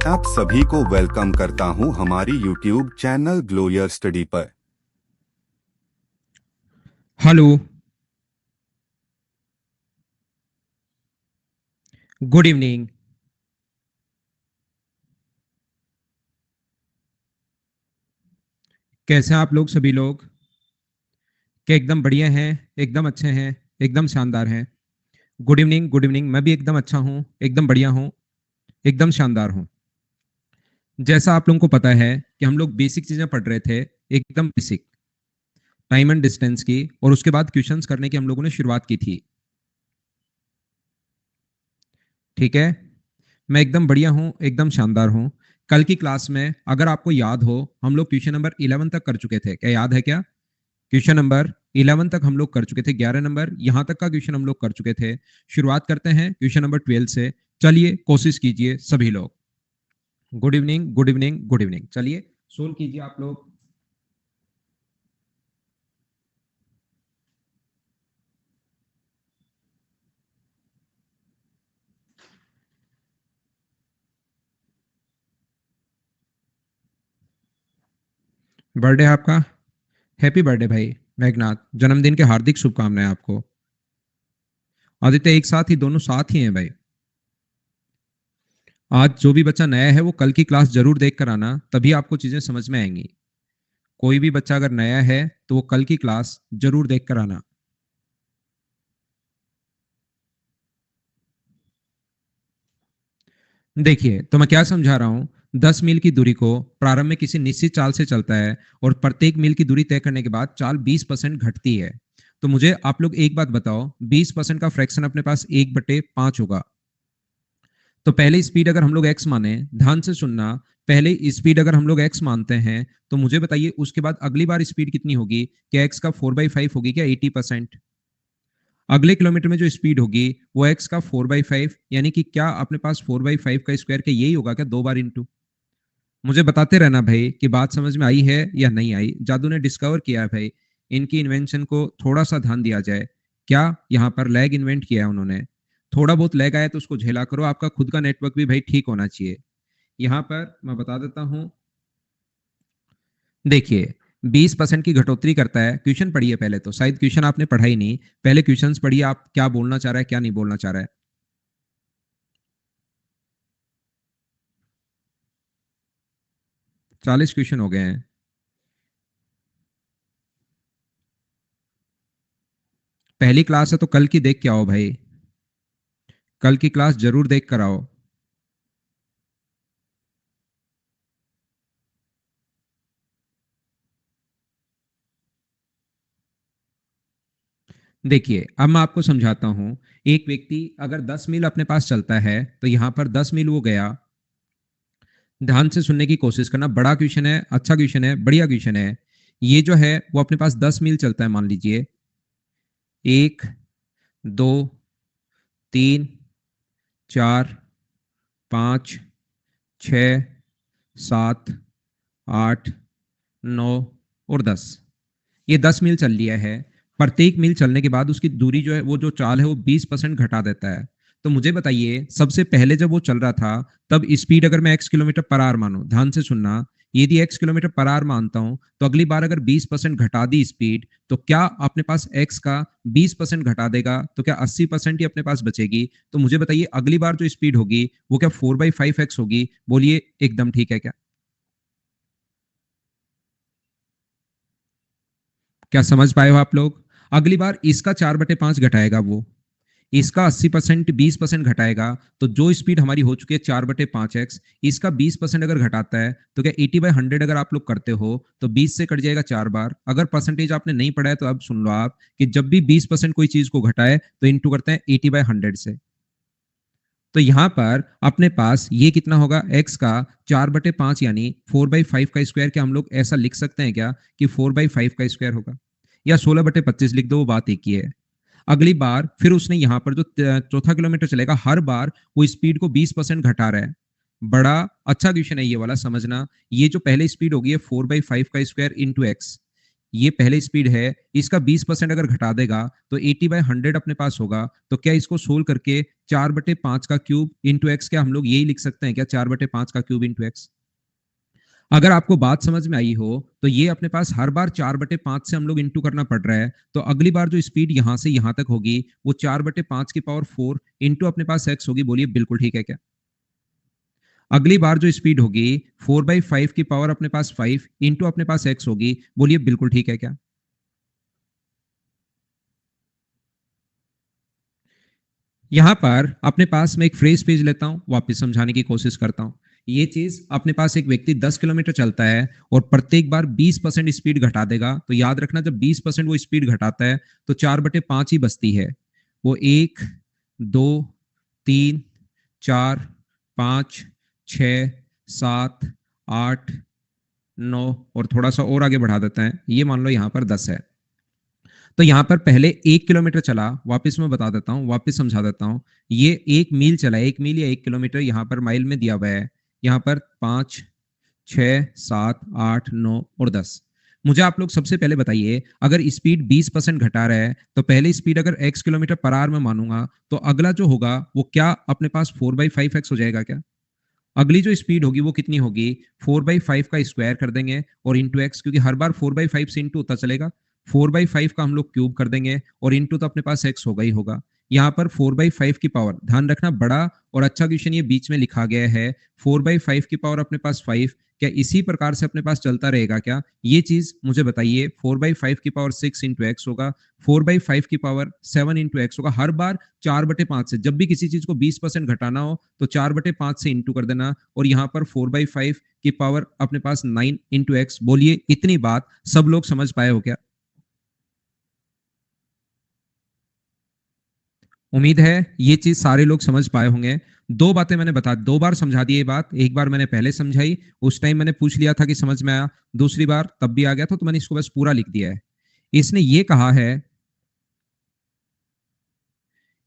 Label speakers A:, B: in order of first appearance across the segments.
A: आप सभी को वेलकम करता हूं हमारी यूट्यूब चैनल ग्लोयर स्टडी पर।
B: Hello, good evening. कैसे हैं आप लोग सभी लोग? क्या एकदम बढ़िया हैं, एकदम अच्छे हैं, एकदम शानदार हैं? Good evening, good evening. मैं भी एकदम अच्छा हूँ, एकदम बढ़िया हूँ, एकदम शानदार हूँ। जैसा आप लोगों को पता है कि हम लोग बेसिक चीजें पढ़ रहे थे, एकदम बेसिक टाइम एंड डिस्टेंस की, और उसके बाद क्वेश्चंस करने की हम लोगों ने शुरुआत की थी। ठीक है, मैं एकदम बढ़िया हूँ, एकदम शानदार हूँ। कल की क्लास में अगर आपको याद हो, हम लोग क्वेश्चन नंबर 11 तक कर चुके थे। क्या याद है क्या? क्वेश्चन नंबर 11 तक हम लोग कर चुके थे, 11 नंबर यहां तक का क्वेश्चन हम लोग कर चुके थे। शुरुआत करते हैं क्वेश्चन नंबर 12 से। चलिए कोशिश कीजिए सभी लोग। Good evening, good evening, good evening. चलिए सोल्व कीजिए आप लोग। बर्थडे है आपका? हैप्पी बर्थडे भाई मेघनाथ, जन्मदिन के हार्दिक शुभकामनाएं आपको। आदित्य एक साथ ही, दोनों साथ ही हैं भाई। आज जो भी बच्चा नया है वो कल की क्लास जरूर देख कर आना, तभी आपको चीजें समझ में आएंगी। कोई भी बच्चा अगर नया है तो वो कल की क्लास जरूर देख कर आना। देखिए तो मैं क्या समझा रहा हूं। 10 मील की दूरी को प्रारंभ में किसी निश्चित चाल से चलता है, और प्रत्येक मील की दूरी तय करने के बाद चाल 20% घटती है। तो मुझे आप लोग एक बात बताओ, 20% का फ्रैक्शन अपने पास 1/5 होगा। तो पहले स्पीड अगर हम लोग एक्स माने, ध्यान से सुनना, पहले स्पीड अगर हम लोग एक्स मानते हैं तो मुझे बताइए उसके बाद अगली बार स्पीड कितनी होगी? क्या एक्स का 4/5 होगी क्या? 80%। अगले किलोमीटर में जो स्पीड होगी वो एक्स का 4/5, यानी कि क्या अपने पास 4/5 का स्क्वायर क्या यही होगा क्या? 2 बार इंटू। मुझे बताते रहना भाई कि बात समझ में आई है या नहीं आई। जादू ने डिस्कवर किया है भाई, इनकी इन्वेंशन को थोड़ा सा ध्यान दिया जाए। क्या यहाँ पर लैग इन्वेंट किया है उन्होंने? थोड़ा बहुत लैग आया तो उसको झेला करो, आपका खुद का नेटवर्क भी भाई ठीक होना चाहिए। यहाँ पर मैं बता देता हूँ। देखिए 20% की घटोतरी करता है। क्वेश्चन पढ़िए पहले, तो शायद क्वेश्चन आपने पढ़ा ही नहीं। पहले क्वेश्चन पढ़िए, आप क्या बोलना चाह रहा है क्या नहीं बोलना चाह रहा है। 40 क्वेश्चन हो गए हैं। पहली क्लास है तो कल की देख के आओ भाई, कल की क्लास जरूर देख कर आओ। देखिए अब मैं आपको समझाता हूं। एक व्यक्ति अगर 10 मील अपने पास चलता है तो यहां पर 10 मील वो गया। ध्यान से सुनने की कोशिश करना, बड़ा क्वेश्चन है, अच्छा क्वेश्चन है, बढ़िया क्वेश्चन है। ये जो है वो अपने पास 10 मील चलता है, मान लीजिए 1, 2, 3, 4, 5, 6, 7, 8, 9 और 10। ये 10 मील चल लिया है। प्रत्येक मील चलने के बाद उसकी दूरी जो है, वो जो चाल है वो 20% घटा देता है। तो मुझे बताइए सबसे पहले जब वो चल रहा था तब स्पीड अगर मैं एक्स किलोमीटर पर आवर मानू, ध्यान से सुनना, यदि एक्स किलोमीटर पर आवर मानता हूं तो अगली बार अगर 20% घटा दी स्पीड, तो क्या अपने पास एक्स का 20% घटा देगा तो क्या 80% ही अपने पास बचेगी? तो मुझे बताइए अगली बार जो स्पीड होगी वो क्या 4/5x होगी? बोलिए एकदम ठीक है क्या? क्या समझ पाए हो आप लोग? अगली बार इसका 4/5 घटाएगा वो, इसका 80% 20% घटाएगा। तो जो स्पीड हमारी हो चुकी है 4/5x, इसका 20% अगर घटाता है तो क्या 80/100 अगर आप लोग करते हो तो 20 से कट जाएगा 4 बार। अगर परसेंटेज आपने नहीं पढ़ा है तो अब सुन लो आप, कि जब भी 20% कोई चीज को घटाए तो इंटू करते हैं 80/100 से। तो यहां पर अपने पास ये कितना होगा? x का 4/5 यानी 4/5 का स्क्वायर। क्या हम लोग ऐसा लिख सकते हैं क्या कि 4/5 का स्क्वायर होगा? या 16/25 लिख दो, वो बात एक ही है। अगली बार फिर उसने यहां पर जो चौथा किलोमीटर चलेगा, हर बार वो स्पीड को 20% घटा रहा है। बड़ा अच्छा क्वेश्चन है ये वाला, समझना। ये जो पहले स्पीड होगी 4/5 का स्क्वायर इंटू एक्स, ये पहले स्पीड है, इसका 20% अगर घटा देगा तो 80/100 अपने पास होगा। तो क्या इसको सोल्व करके 4/5 का क्यूब इंटू एक्स, क्या हम लोग यही लिख सकते हैं क्या, 4/5 का क्यूब इंटू एक्स? अगर आपको बात समझ में आई हो तो ये अपने पास हर बार 4/5 से हम लोग इंटू करना पड़ रहा है, तो अगली बार जो स्पीड यहां से यहां तक होगी वो 4/5 की पावर 4 इंटू अपने पास एक्स होगी। बोलिए बिल्कुल ठीक है क्या? अगली बार जो स्पीड होगी 4/5 की पावर अपने पास 5 इंटू अपने पास एक्स होगी। बोलिए बिल्कुल ठीक है क्या? यहां पर अपने पास मैं एक फ्रेज पेज लेता हूं, वापस समझाने की कोशिश करता हूं। ये चीज अपने पास एक व्यक्ति 10 किलोमीटर चलता है और प्रत्येक बार 20% स्पीड घटा देगा, तो याद रखना जब 20% वो स्पीड घटाता है तो 4/5 ही बचती है। वो 1, 2, 3, 4, 5, 6, 7, 8, 9 और थोड़ा सा और आगे बढ़ा देते हैं, ये मान लो यहां पर 10 है। तो यहां पर पहले 1 किलोमीटर चला, वापस मैं बता देता हूं, वापस समझा देता हूं। ये 1 मील चला, 1 मील या 1 किलोमीटर यहां पर माइल में दिया हुआ है। यहां पर 5, 6, 7, 8, 9 और 10। मुझे आप लोग सबसे पहले बताइए, अगर स्पीड 20% घटा रहा है तो पहले स्पीड अगर x किलोमीटर पर आवर में मानूंगा तो अगला जो होगा वो क्या अपने पास 4/5x हो जाएगा क्या? अगली जो स्पीड होगी वो कितनी होगी? 4/5 का स्क्वायर कर देंगे और इंटू एक्स, क्योंकि हर बार 4/5 से इंटू होता चलेगा। 4/5 का हम लोग क्यूब कर देंगे और इंटू तो अपने पास एक्स होगा ही होगा। यहाँ पर 4/5 की पावर, ध्यान रखना बड़ा और अच्छा क्वेश्चन ये बीच में लिखा गया है। 4/5 की पावर अपने पास 5, क्या इसी प्रकार से अपने पास चलता रहेगा क्या? ये चीज मुझे बताइए। 4/5 की पावर 6 इंटू एक्स होगा, 4/5 की पावर 7 इंटू एक्स होगा। हर बार 4/5 से, जब भी किसी चीज को 20% घटाना हो तो 4/5 से इंटू कर देना, और यहाँ पर 4/5 की पावर अपने पास 9 इंटू एक्स। बोलिए इतनी बात सब लोग समझ पाए हो क्या? उम्मीद है ये चीज सारे लोग समझ पाए होंगे। दो बातें मैंने बता, दो बार समझा दी ये बात। एक बार मैंने पहले समझाई, उस टाइम मैंने पूछ लिया था कि समझ में आया। दूसरी बार तब भी आ गया था, तो मैंने इसको बस पूरा लिख दिया है। इसने ये कहा है,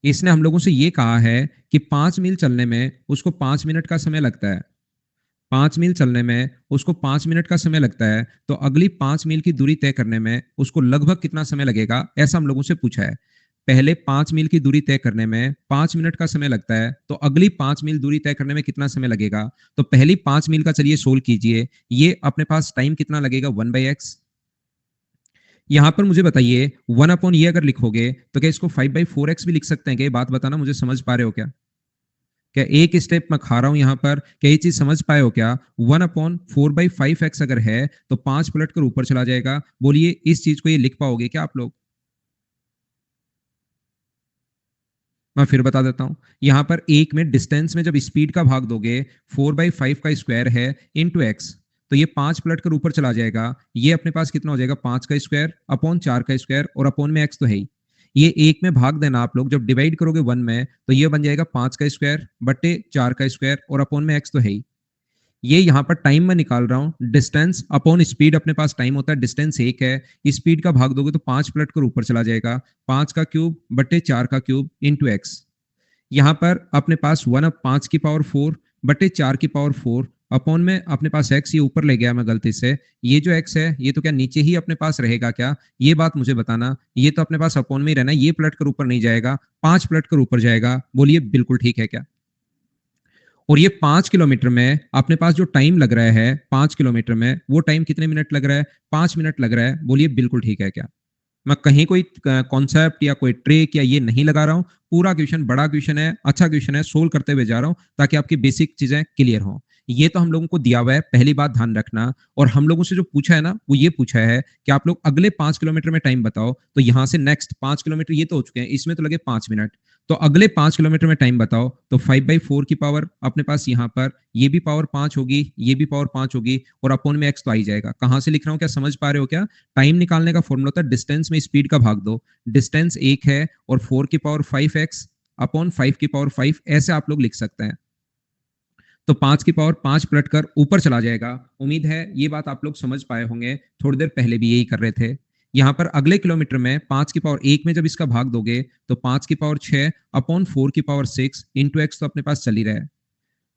B: इसने हम लोगों से ये कहा है कि 5 मील चलने में उसको 5 मिनट का समय लगता है। 5 मील चलने में उसको 5 मिनट का समय लगता है, तो अगली 5 मील की दूरी तय करने में उसको लगभग कितना समय लगेगा, ऐसा हम लोगों से पूछा है। पहले 5 मील की दूरी तय करने में 5 मिनट का समय लगता है, तो अगली 5 मील दूरी तय करने में कितना समय लगेगा? तो पहली 5 मील का चलिए सोल्व कीजिए। ये अपने पास टाइम कितना लगेगा? 1/x। यहां पर मुझे बताइए 1 अपॉन ये अगर लिखोगे तो क्या इसको 5/4x भी लिख सकते हैं क्या? ये बात बताना, मुझे समझ पा रहे हो क्या? क्या एक स्टेप मैं खा रहा हूं यहां पर, क्या ये चीज समझ पाए हो क्या? 1/4/5x अगर है तो 5 पलट कर ऊपर चला जाएगा। बोलिए इस चीज को ये लिख पाओगे क्या आप लोग? मैं फिर बता देता हूं। यहां पर एक में डिस्टेंस में जब स्पीड का भाग दोगे, 4/5 का स्क्वायर है इंटू एक्स, तो ये 5 पलट कर ऊपर चला जाएगा। ये अपने पास कितना हो जाएगा? 5 का स्क्वायर अपॉन 4 का स्क्वायर, और अपॉन में एक्स तो है ही। ये एक में भाग देना आप लोग, जब डिवाइड करोगे 1 में तो ये बन जाएगा 5 का स्क्वायर बटे 4 का स्क्वायर, और अपॉन में एक्स तो है ही। ये यहाँ पर टाइम में निकाल रहा हूं, डिस्टेंस अपॉन स्पीड अपने पास टाइम होता है। डिस्टेंस 1 है, स्पीड का भाग दोगे तो 5 पलट कर ऊपर चला जाएगा। 5 का क्यूब बटे 4 का क्यूब इंटू एक्स। यहाँ पर अपने पास 1/5 की पावर 4 बटे 4 की पावर 4 अपॉन में अपने पास एक्स, ये ऊपर ले गया मैं गलती से। ये जो एक्स है ये तो क्या नीचे ही अपने पास रहेगा क्या? ये बात मुझे बताना। ये तो अपने पास अपॉन में ही रहना है, ये पलट कर ऊपर नहीं जाएगा, 5 पलट कर ऊपर जाएगा। बोलिए बिल्कुल ठीक है क्या? और ये 5 किलोमीटर में अपने पास जो टाइम लग रहा है 5 किलोमीटर में, वो टाइम कितने मिनट लग रहा है? 5 मिनट लग रहा है। बोलिए बिल्कुल ठीक है क्या? मैं कहीं कोई कॉन्सेप्ट या कोई ट्रिक या ये नहीं लगा रहा हूं। पूरा क्वेश्चन बड़ा क्वेश्चन है, अच्छा क्वेश्चन है, सोल्व करते हुए जा रहा हूं ताकि आपकी बेसिक चीजें क्लियर हो। ये तो हम लोगों को दिया हुआ है, पहली बात ध्यान रखना। और हम लोगों से जो पूछा है ना, वो ये पूछा है कि आप लोग अगले 5 किलोमीटर में टाइम बताओ। तो यहां से नेक्स्ट 5 किलोमीटर ये तो हो चुके हैं, इसमें तो लगे 5 मिनट। तो अगले 5 किलोमीटर में टाइम बताओ। तो 5/4 की पावर अपने पास यहाँ पर, ये भी पावर 5 होगी, ये भी पावर 5 होगी, और अपोन में एक्स तो आ ही जाएगा। कहां से लिख रहा हूं, क्या समझ पा रहे हो क्या? टाइम निकालने का फॉर्मूला होता है डिस्टेंस में स्पीड का भाग दो। डिस्टेंस 1 है और 4 की पावर 5x अपॉन 5 की पावर 5, ऐसे आप लोग लिख सकते हैं। तो 5 की पावर 5 पलट कर ऊपर चला जाएगा। उम्मीद है ये बात आप लोग समझ पाए होंगे, थोड़ी देर पहले भी यही कर रहे थे। यहां पर अगले किलोमीटर में 5 की पावर 1 में जब इसका भाग दोगे तो 5 की पावर 6 अपॉन 4 की पावर 6 इंटू एक्स तो अपने पास चल ही रहा है।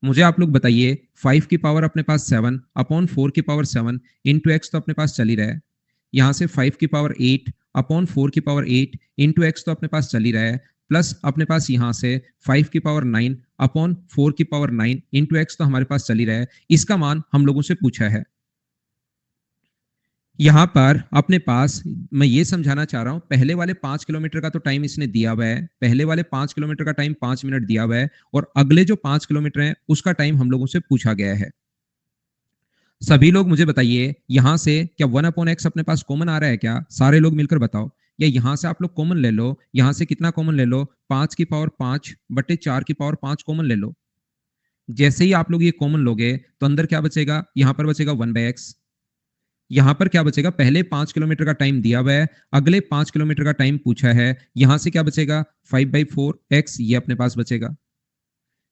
B: मुझे आप लोग बताइए 5 की पावर अपने पास 7 अपॉन 4 की पावर 7 इंटू एक्स तो अपने पास चल ही रहा है। यहाँ से 5 की पावर 8 अपॉन 4 की पावर 8 इंटू एक्स तो अपने पास चल ही रहा है, प्लस अपने पास यहाँ से 5 की पावर 9 अपॉन 4 की पावर 9 इंटू एक्स तो हमारे पास चल ही रहा है। इसका मान हम लोगों से पूछा है। यहाँ पर अपने पास मैं ये समझाना चाह रहा हूं, पहले वाले 5 किलोमीटर का तो टाइम इसने दिया हुआ है, पहले वाले 5 किलोमीटर का टाइम 5 मिनट दिया हुआ है, और अगले जो 5 किलोमीटर है उसका टाइम हम लोगों से पूछा गया है। सभी लोग मुझे बताइए, यहां से क्या 1/x अपने पास कॉमन आ रहा है क्या? सारे लोग मिलकर बताओ। या यहां से आप लोग कॉमन ले लो, यहां से कितना कॉमन ले लो? 5 की पावर 5 बटे 4 की पावर 5 कॉमन ले लो। जैसे ही आप लोग ये कॉमन लोगे तो अंदर क्या बचेगा? यहां पर बचेगा 1/x। यहां पर क्या बचेगा? पहले 5 किलोमीटर का टाइम दिया हुआ है, अगले 5 किलोमीटर का टाइम पूछा है। यहां से क्या बचेगा? 5/4x ये अपने पास बचेगा।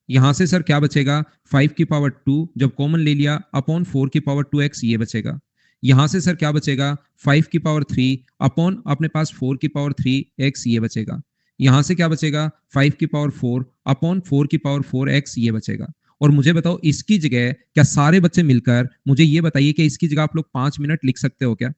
B: यहां से सर क्या बचेगा? 5 की पावर 2 जब कॉमन ले लिया अपॉन 4 की पावर 2x ये बचेगा। यहां से सर क्या बचेगा? 5 की पावर 3 अपॉन अपने पास 4 की पावर 3x ये बचेगा। यहां से क्या बचेगा? 5 की पावर 4 अपॉन 4 की पावर 4x ये बचेगा। और मुझे बताओ, इसकी जगह क्या सारे बच्चे मिलकर मुझे ये बताइए कि इसकी जगह आप लोग 5 मिनट लिख सकते हो क्या?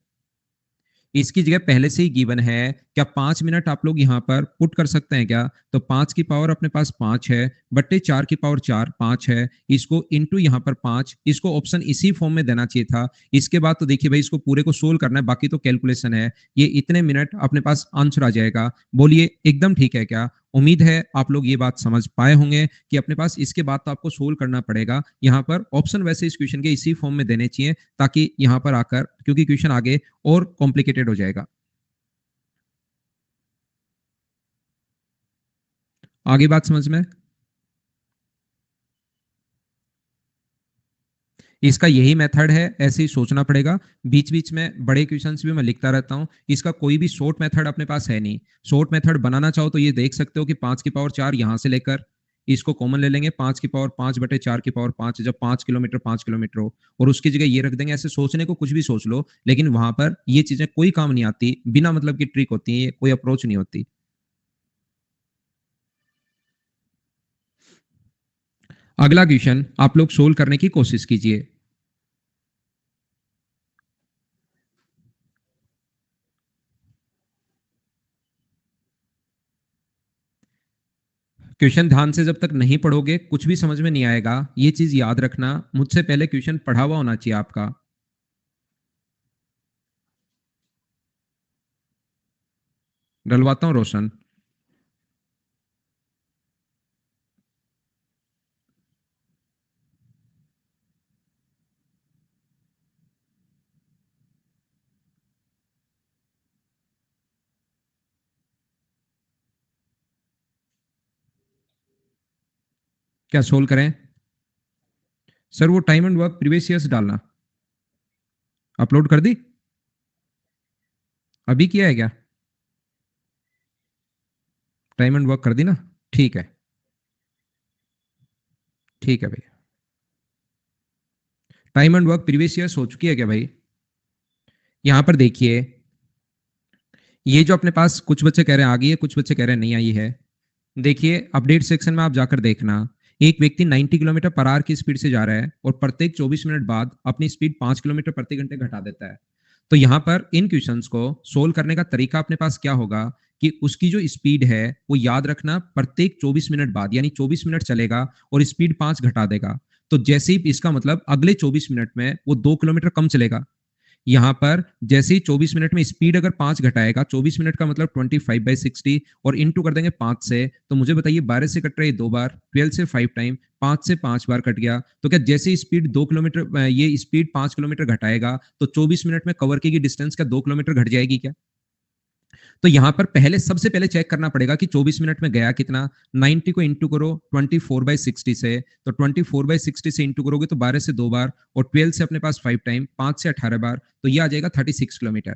B: इसकी जगह पहले से ही गिवन है, क्या 5 मिनट आप लोग यहाँ पर पुट कर सकते हैं क्या? तो 5 की पावर अपने पास 5 है बट्टे 4 की पावर 4 5 है, इसको इंटू यहाँ पर 5, इसको ऑप्शन इसी फॉर्म में देना चाहिए था। इसके बाद तो देखिए भाई, इसको पूरे को सोल्व करना है, बाकी तो कैलकुलेशन है। ये इतने मिनट अपने पास आंसर आ जाएगा। बोलिए एकदम ठीक है क्या? उम्मीद है आप लोग ये बात समझ पाए होंगे कि अपने पास इसके बाद तो आपको सोल्व करना पड़ेगा। यहाँ पर ऑप्शन वैसे इस क्वेश्चन के इसी फॉर्म में देने चाहिए, ताकि यहाँ पर आकर, क्योंकि क्वेश्चन आगे और कॉम्प्लिकेटेड हो जाएगा। आगे बात समझ में? इसका यही मेथड है, ऐसे ही सोचना पड़ेगा। बीच बीच में बड़े क्वेश्चंस भी मैं लिखता रहता हूं। इसका कोई भी शॉर्ट मेथड अपने पास है नहीं। शॉर्ट मेथड बनाना चाहो तो ये देख सकते हो कि 5 की पावर 4 यहां से लेकर इसको कॉमन ले लेंगे, 5 की पावर 5 बटे 4 की पावर 5, जब 5 किलोमीटर हो, और उसकी जगह ये रख देंगे। ऐसे सोचने को कुछ भी सोच लो, लेकिन वहां पर ये चीजें कोई काम नहीं आती, बिना मतलब की ट्रिक होती है, कोई अप्रोच नहीं होती। अगला क्वेश्चन आप लोग सोल्व करने की कोशिश कीजिए। क्वेश्चन ध्यान से जब तक नहीं पढ़ोगे कुछ भी समझ में नहीं आएगा। ये चीज याद रखना, मुझसे पहले क्वेश्चन पढ़ा हुआ होना चाहिए आपका। डलवाता हूं रोशन। क्या सोल्व करें? सर वो time and work previous years डालना। अपलोड कर दी? अभी किया है क्या? टाइम एंड वर्क कर दी ना? ठीक है, ठीक है भाई। Time and work previous years हो चुकी है क्या भाई? यहां पर देखिए, ये जो अपने पास कुछ बच्चे कह रहे हैं आ गई है, कुछ बच्चे कह रहे हैं नहीं आई है। देखिए अपडेट सेक्शन में आप जाकर देखना, एक व्यक्ति 90 किलोमीटर पर आवर की स्पीड से जा रहा है और प्रत्येक 24 मिनट बाद अपनी स्पीड 5 किलोमीटर प्रति घंटे घटा देता है। तो यहाँ पर इन क्वेश्चंस को सोल्व करने का तरीका अपने पास क्या होगा कि उसकी जो स्पीड है वो याद रखना, प्रत्येक 24 मिनट बाद, यानी 24 मिनट चलेगा और स्पीड 5 घटा देगा। तो जैसे ही इसका मतलब अगले 24 मिनट में वो 2 किलोमीटर कम चलेगा। यहाँ पर जैसे ही 24 मिनट में स्पीड अगर 5 घटाएगा, 24 मिनट का मतलब 25/60 और इंटू कर देंगे 5 से, तो मुझे बताइए 12 से कट रहा है 2 बार, 12 से 5 टाइम, 5 से 5 बार कट गया। तो क्या जैसे ही स्पीड 2 किलोमीटर, ये स्पीड 5 किलोमीटर घटाएगा तो 24 मिनट में कवर की डिस्टेंस क्या 2 किलोमीटर घट जाएगी क्या? तो यहां पर पहले सबसे पहले चेक करना पड़ेगा कि 24 मिनट में गया कितना। 90 को इंटू करो 24/60 से, तो 24/60 से इंटू करोगे तो 12 से 2 बार, और 12 से अपने पास 5 टाइम, 5 से 18 बार, तो ये आ जाएगा 36 किलोमीटर।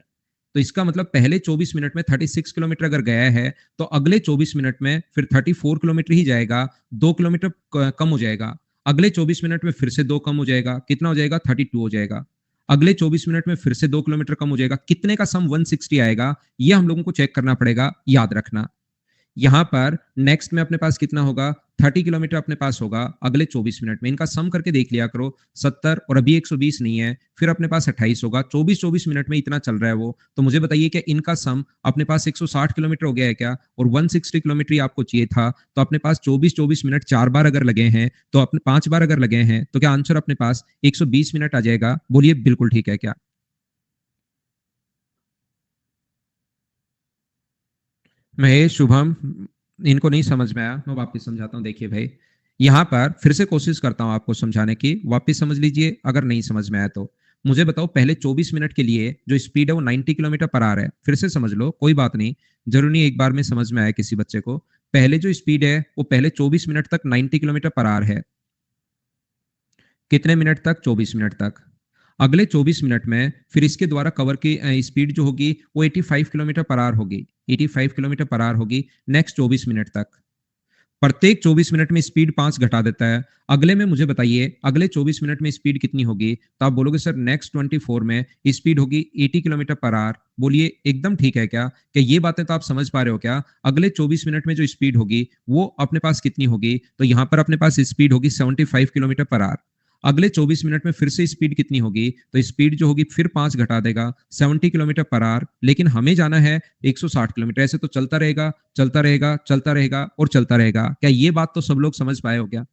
B: तो इसका मतलब पहले 24 मिनट में 36 किलोमीटर अगर गया है तो अगले 24 मिनट में फिर 34 किलोमीटर ही जाएगा, 2 किलोमीटर कम हो जाएगा। अगले 24 मिनट में फिर से 2 कम हो जाएगा, कितना हो जाएगा? 32 हो जाएगा। अगले 24 मिनट में फिर से 2 किलोमीटर कम हो जाएगा, कितने का सम 160 आएगा, ये हम लोगों को चेक करना पड़ेगा, याद रखना। यहाँ पर नेक्स्ट में अपने पास कितना होगा, 30 किलोमीटर अपने पास होगा अगले 24 मिनट में। इनका सम करके देख लिया करो, 70 और अभी 120 नहीं है, फिर अपने पास 28 होगा, 24-24 मिनट में इतना चल रहा है वो। तो मुझे बताइए कि इनका सम अपने पास 160 किलोमीटर हो गया है क्या, और 160 किलोमीटर ही आपको चाहिए था। तो अपने पास 24-24 मिनट 4 बार अगर लगे हैं, तो अपने 5 बार अगर लगे हैं, तो क्या आंसर अपने पास 120 मिनट आ जाएगा? बोलिए बिल्कुल ठीक है क्या? महेश, शुभम, इनको नहीं समझ में आया, मैं वापस समझाता हूँ। देखिए भाई, यहाँ पर फिर से कोशिश करता हूँ आपको समझाने की, वापस समझ लीजिए अगर नहीं समझ में आया तो। मुझे बताओ, पहले 24 मिनट के लिए जो स्पीड है वो 90 किलोमीटर पर आवर है। फिर से समझ लो, कोई बात नहीं, जरूरी नहीं एक बार में समझ में आया किसी बच्चे को। पहले जो स्पीड है वो पहले 24 मिनट तक 90 किलोमीटर पर आवर है। कितने मिनट तक? 24 मिनट तक। अगले 24 मिनट में फिर इसके द्वारा कवर की स्पीड जो होगी वो 85 किलोमीटर पर आवर होगी। 85 किलोमीटर पर आवर होगी नेक्स्ट 24 मिनट तक। प्रत्येक 24 मिनट में स्पीड 5 घटा देता है। अगले में मुझे बताइए, अगले 24 मिनट में स्पीड कितनी होगी? तो आप बोलोगे सर नेक्स्ट 24 में स्पीड होगी 80 किलोमीटर पर आवर। बोलिए एकदम ठीक है क्या? कि ये बातें तो आप समझ पा रहे हो क्या? अगले 24 मिनट में जो स्पीड होगी वो अपने पास कितनी होगी? तो यहां पर अपने पास स्पीड होगी 75 किलोमीटर पर आवर। अगले 24 मिनट में फिर से स्पीड कितनी होगी? तो स्पीड जो होगी फिर 5 घटा देगा, 70 किलोमीटर पर आवर। लेकिन हमें जाना है 160 किलोमीटर। ऐसे तो चलता रहेगा, चलता रहेगा, चलता रहेगा और चलता रहेगा। क्या ये बात तो सब लोग समझ पाए हो क्या?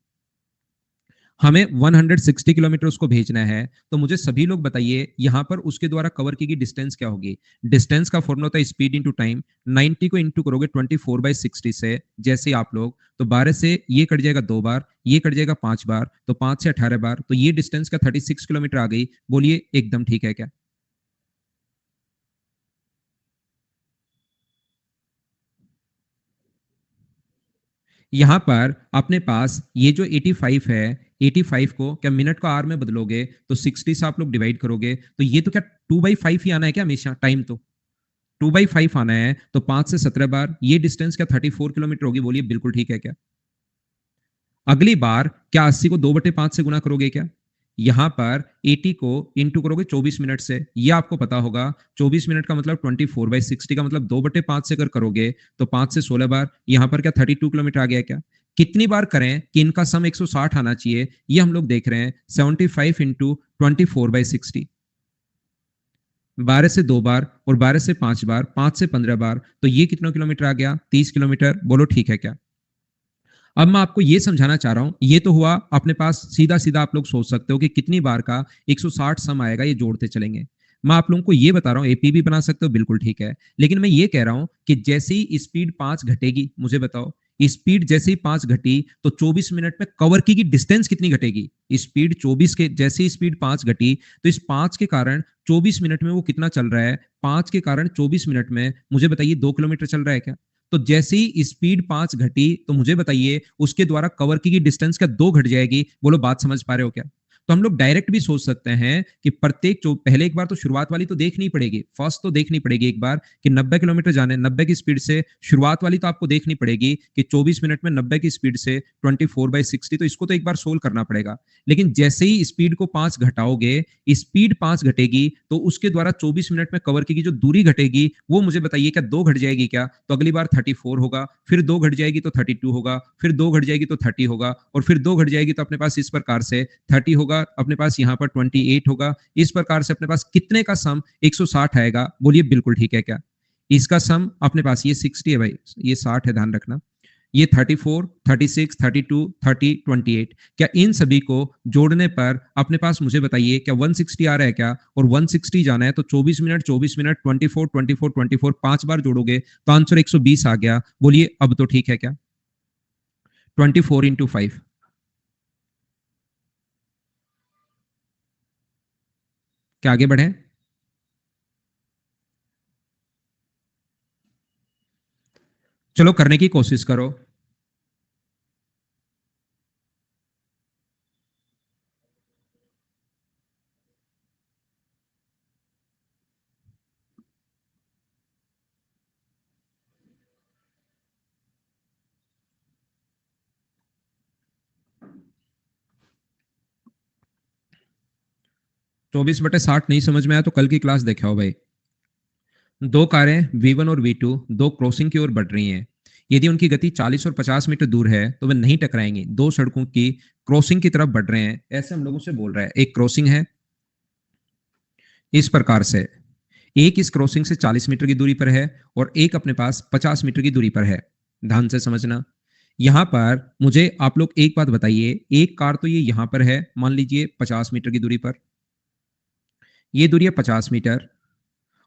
B: हमें 160 किलोमीटर उसको भेजना है। तो मुझे सभी लोग बताइए, यहां पर उसके द्वारा कवर की गई डिस्टेंस क्या होगी? डिस्टेंस का फॉर्मूला होता है स्पीड इंटू टाइम। 90 को इंटू करोगे 24/60 से, जैसे आप लोग, तो 12 से ये कट जाएगा 2 बार, ये कट जाएगा 5 बार, तो 5 से 18 बार, तो ये डिस्टेंस का 36 किलोमीटर आ गई। बोलिए एकदम ठीक है क्या? यहाँ पर अपने पास ये जो 85 है, 85 को क्या मिनट को आर में बदलोगे तो 60 से आप लोग डिवाइड करोगे, तो ये तो क्या 2/5 ही आना है क्या हमेशा टाइम? तो 2/5 आना है, तो 5 से 17 बार, ये डिस्टेंस क्या 34 किलोमीटर होगी? बोलिए बिल्कुल ठीक है क्या? अगली बार क्या 80 को 2/5 से गुना करोगे क्या? यहां पर 80 को इंटू करोगे 24 मिनट से, ये आपको पता होगा। 24 मिनट का मतलब 24/60 का मतलब 2/5 से अगर करोगे तो 5 से 16 बार, यहां पर क्या 32 किलोमीटर आ गया क्या? कितनी बार करें कि इनका सम 160 आना चाहिए, ये हम लोग देख रहे हैं। 75 इंटू 24/60, 12 से 2 बार और 12 से 5 बार, 5 से 15 बार, तो ये कितना किलोमीटर आ गया? 30 किलोमीटर। बोलो ठीक है क्या? अब मैं आपको ये समझाना चाह रहा हूं, ये तो हुआ अपने पास सीधा सीधा, आप लोग सोच सकते हो कि कितनी बार का 160 सम आएगा, ये जोड़ते चलेंगे। मैं आप लोगों को ये बता रहा हूं, एपी भी बना सकते हो, बिल्कुल ठीक है। लेकिन मैं ये कह रहा हूं कि जैसे ही स्पीड 5 घटेगी, मुझे बताओ, स्पीड जैसे ही 5 घटी तो 24 मिनट में कवर की डिस्टेंस कितनी घटेगी? स्पीड 24 के, जैसे ही स्पीड 5 घटी तो इस 5 के कारण 24 मिनट में वो कितना चल रहा है? 5 के कारण 24 मिनट में मुझे बताइए 2 किलोमीटर चल रहा है क्या? तो जैसे ही स्पीड 5 घटी तो मुझे बताइए उसके द्वारा कवर की गई डिस्टेंस क्या 2 घट जाएगी? बोलो बात समझ पा रहे हो क्या? तो हम लोग डायरेक्ट भी सोच सकते हैं कि प्रत्येक जो पहले एक बार तो शुरुआत वाली तो देखनी पड़ेगी, फर्स्ट तो देखनी पड़ेगी एक बार कि 90 किलोमीटर जाने, 90 की स्पीड से शुरुआत वाली तो आपको देखनी पड़ेगी कि 24 मिनट में 90 की स्पीड से 24/60, तो इसको तो एक बार सोल्व करना पड़ेगा। लेकिन जैसे ही स्पीड को 5 घटाओगे, स्पीड 5 घटेगी तो उसके द्वारा 24 मिनट में कवर की जो दूरी घटेगी वो मुझे बताइए क्या 2 घट जाएगी क्या? तो अगली बार 34 होगा, फिर 2 घट जाएगी तो 32 होगा, फिर 2 घट जाएगी तो 30 होगा, और फिर 2 घट जाएगी तो अपने पास इस प्रकार से 30 होगा, अपने पास यहाँ पर 28 होगा। इस प्रकार से अपने पास कितने का सम 160 आएगा? बोलिए बिल्कुल ठीक है क्या? इसका सम अपने पास ये 60 है भाई, ये 60 है, ध्यान रखना। ये 34, 36, 32, 30, 28, क्या इन सभी को जोड़ने पर अपने पास मुझे बताइए क्या 160 आ रहा है क्या? और 160 जाना है तो 24 मिनट, 24 मिनट, 24, 24, 24, 5 बार जोड़ोगे तो आंसर 120 आ गया। बोलिए अब तो ठीक है क्या? 24 इंटू 5। क्या आगे बढ़े? चलो करने की कोशिश करो। 24/60 नहीं समझ में आया तो कल की क्लास देखा हो भाई। दो कारें V1 और V2 दो क्रॉसिंग की ओर बढ़ रही हैं। यदि उनकी गति 40 और 50 मीटर दूर है तो वे नहीं टकराएंगे। दो सड़कों की क्रॉसिंग की तरफ बढ़ रहे हैं, ऐसे हम लोगों से बोल रहा है। एक क्रॉसिंग है इस प्रकार से, एक इस क्रॉसिंग से 40 मीटर की दूरी पर है और एक अपने पास 50 मीटर की दूरी पर है। ध्यान से समझना। यहां पर मुझे आप लोग एक बात बताइए, एक कार तो ये यहां पर है, मान लीजिए 50 मीटर की दूरी पर, ये दूरी है 50 मीटर,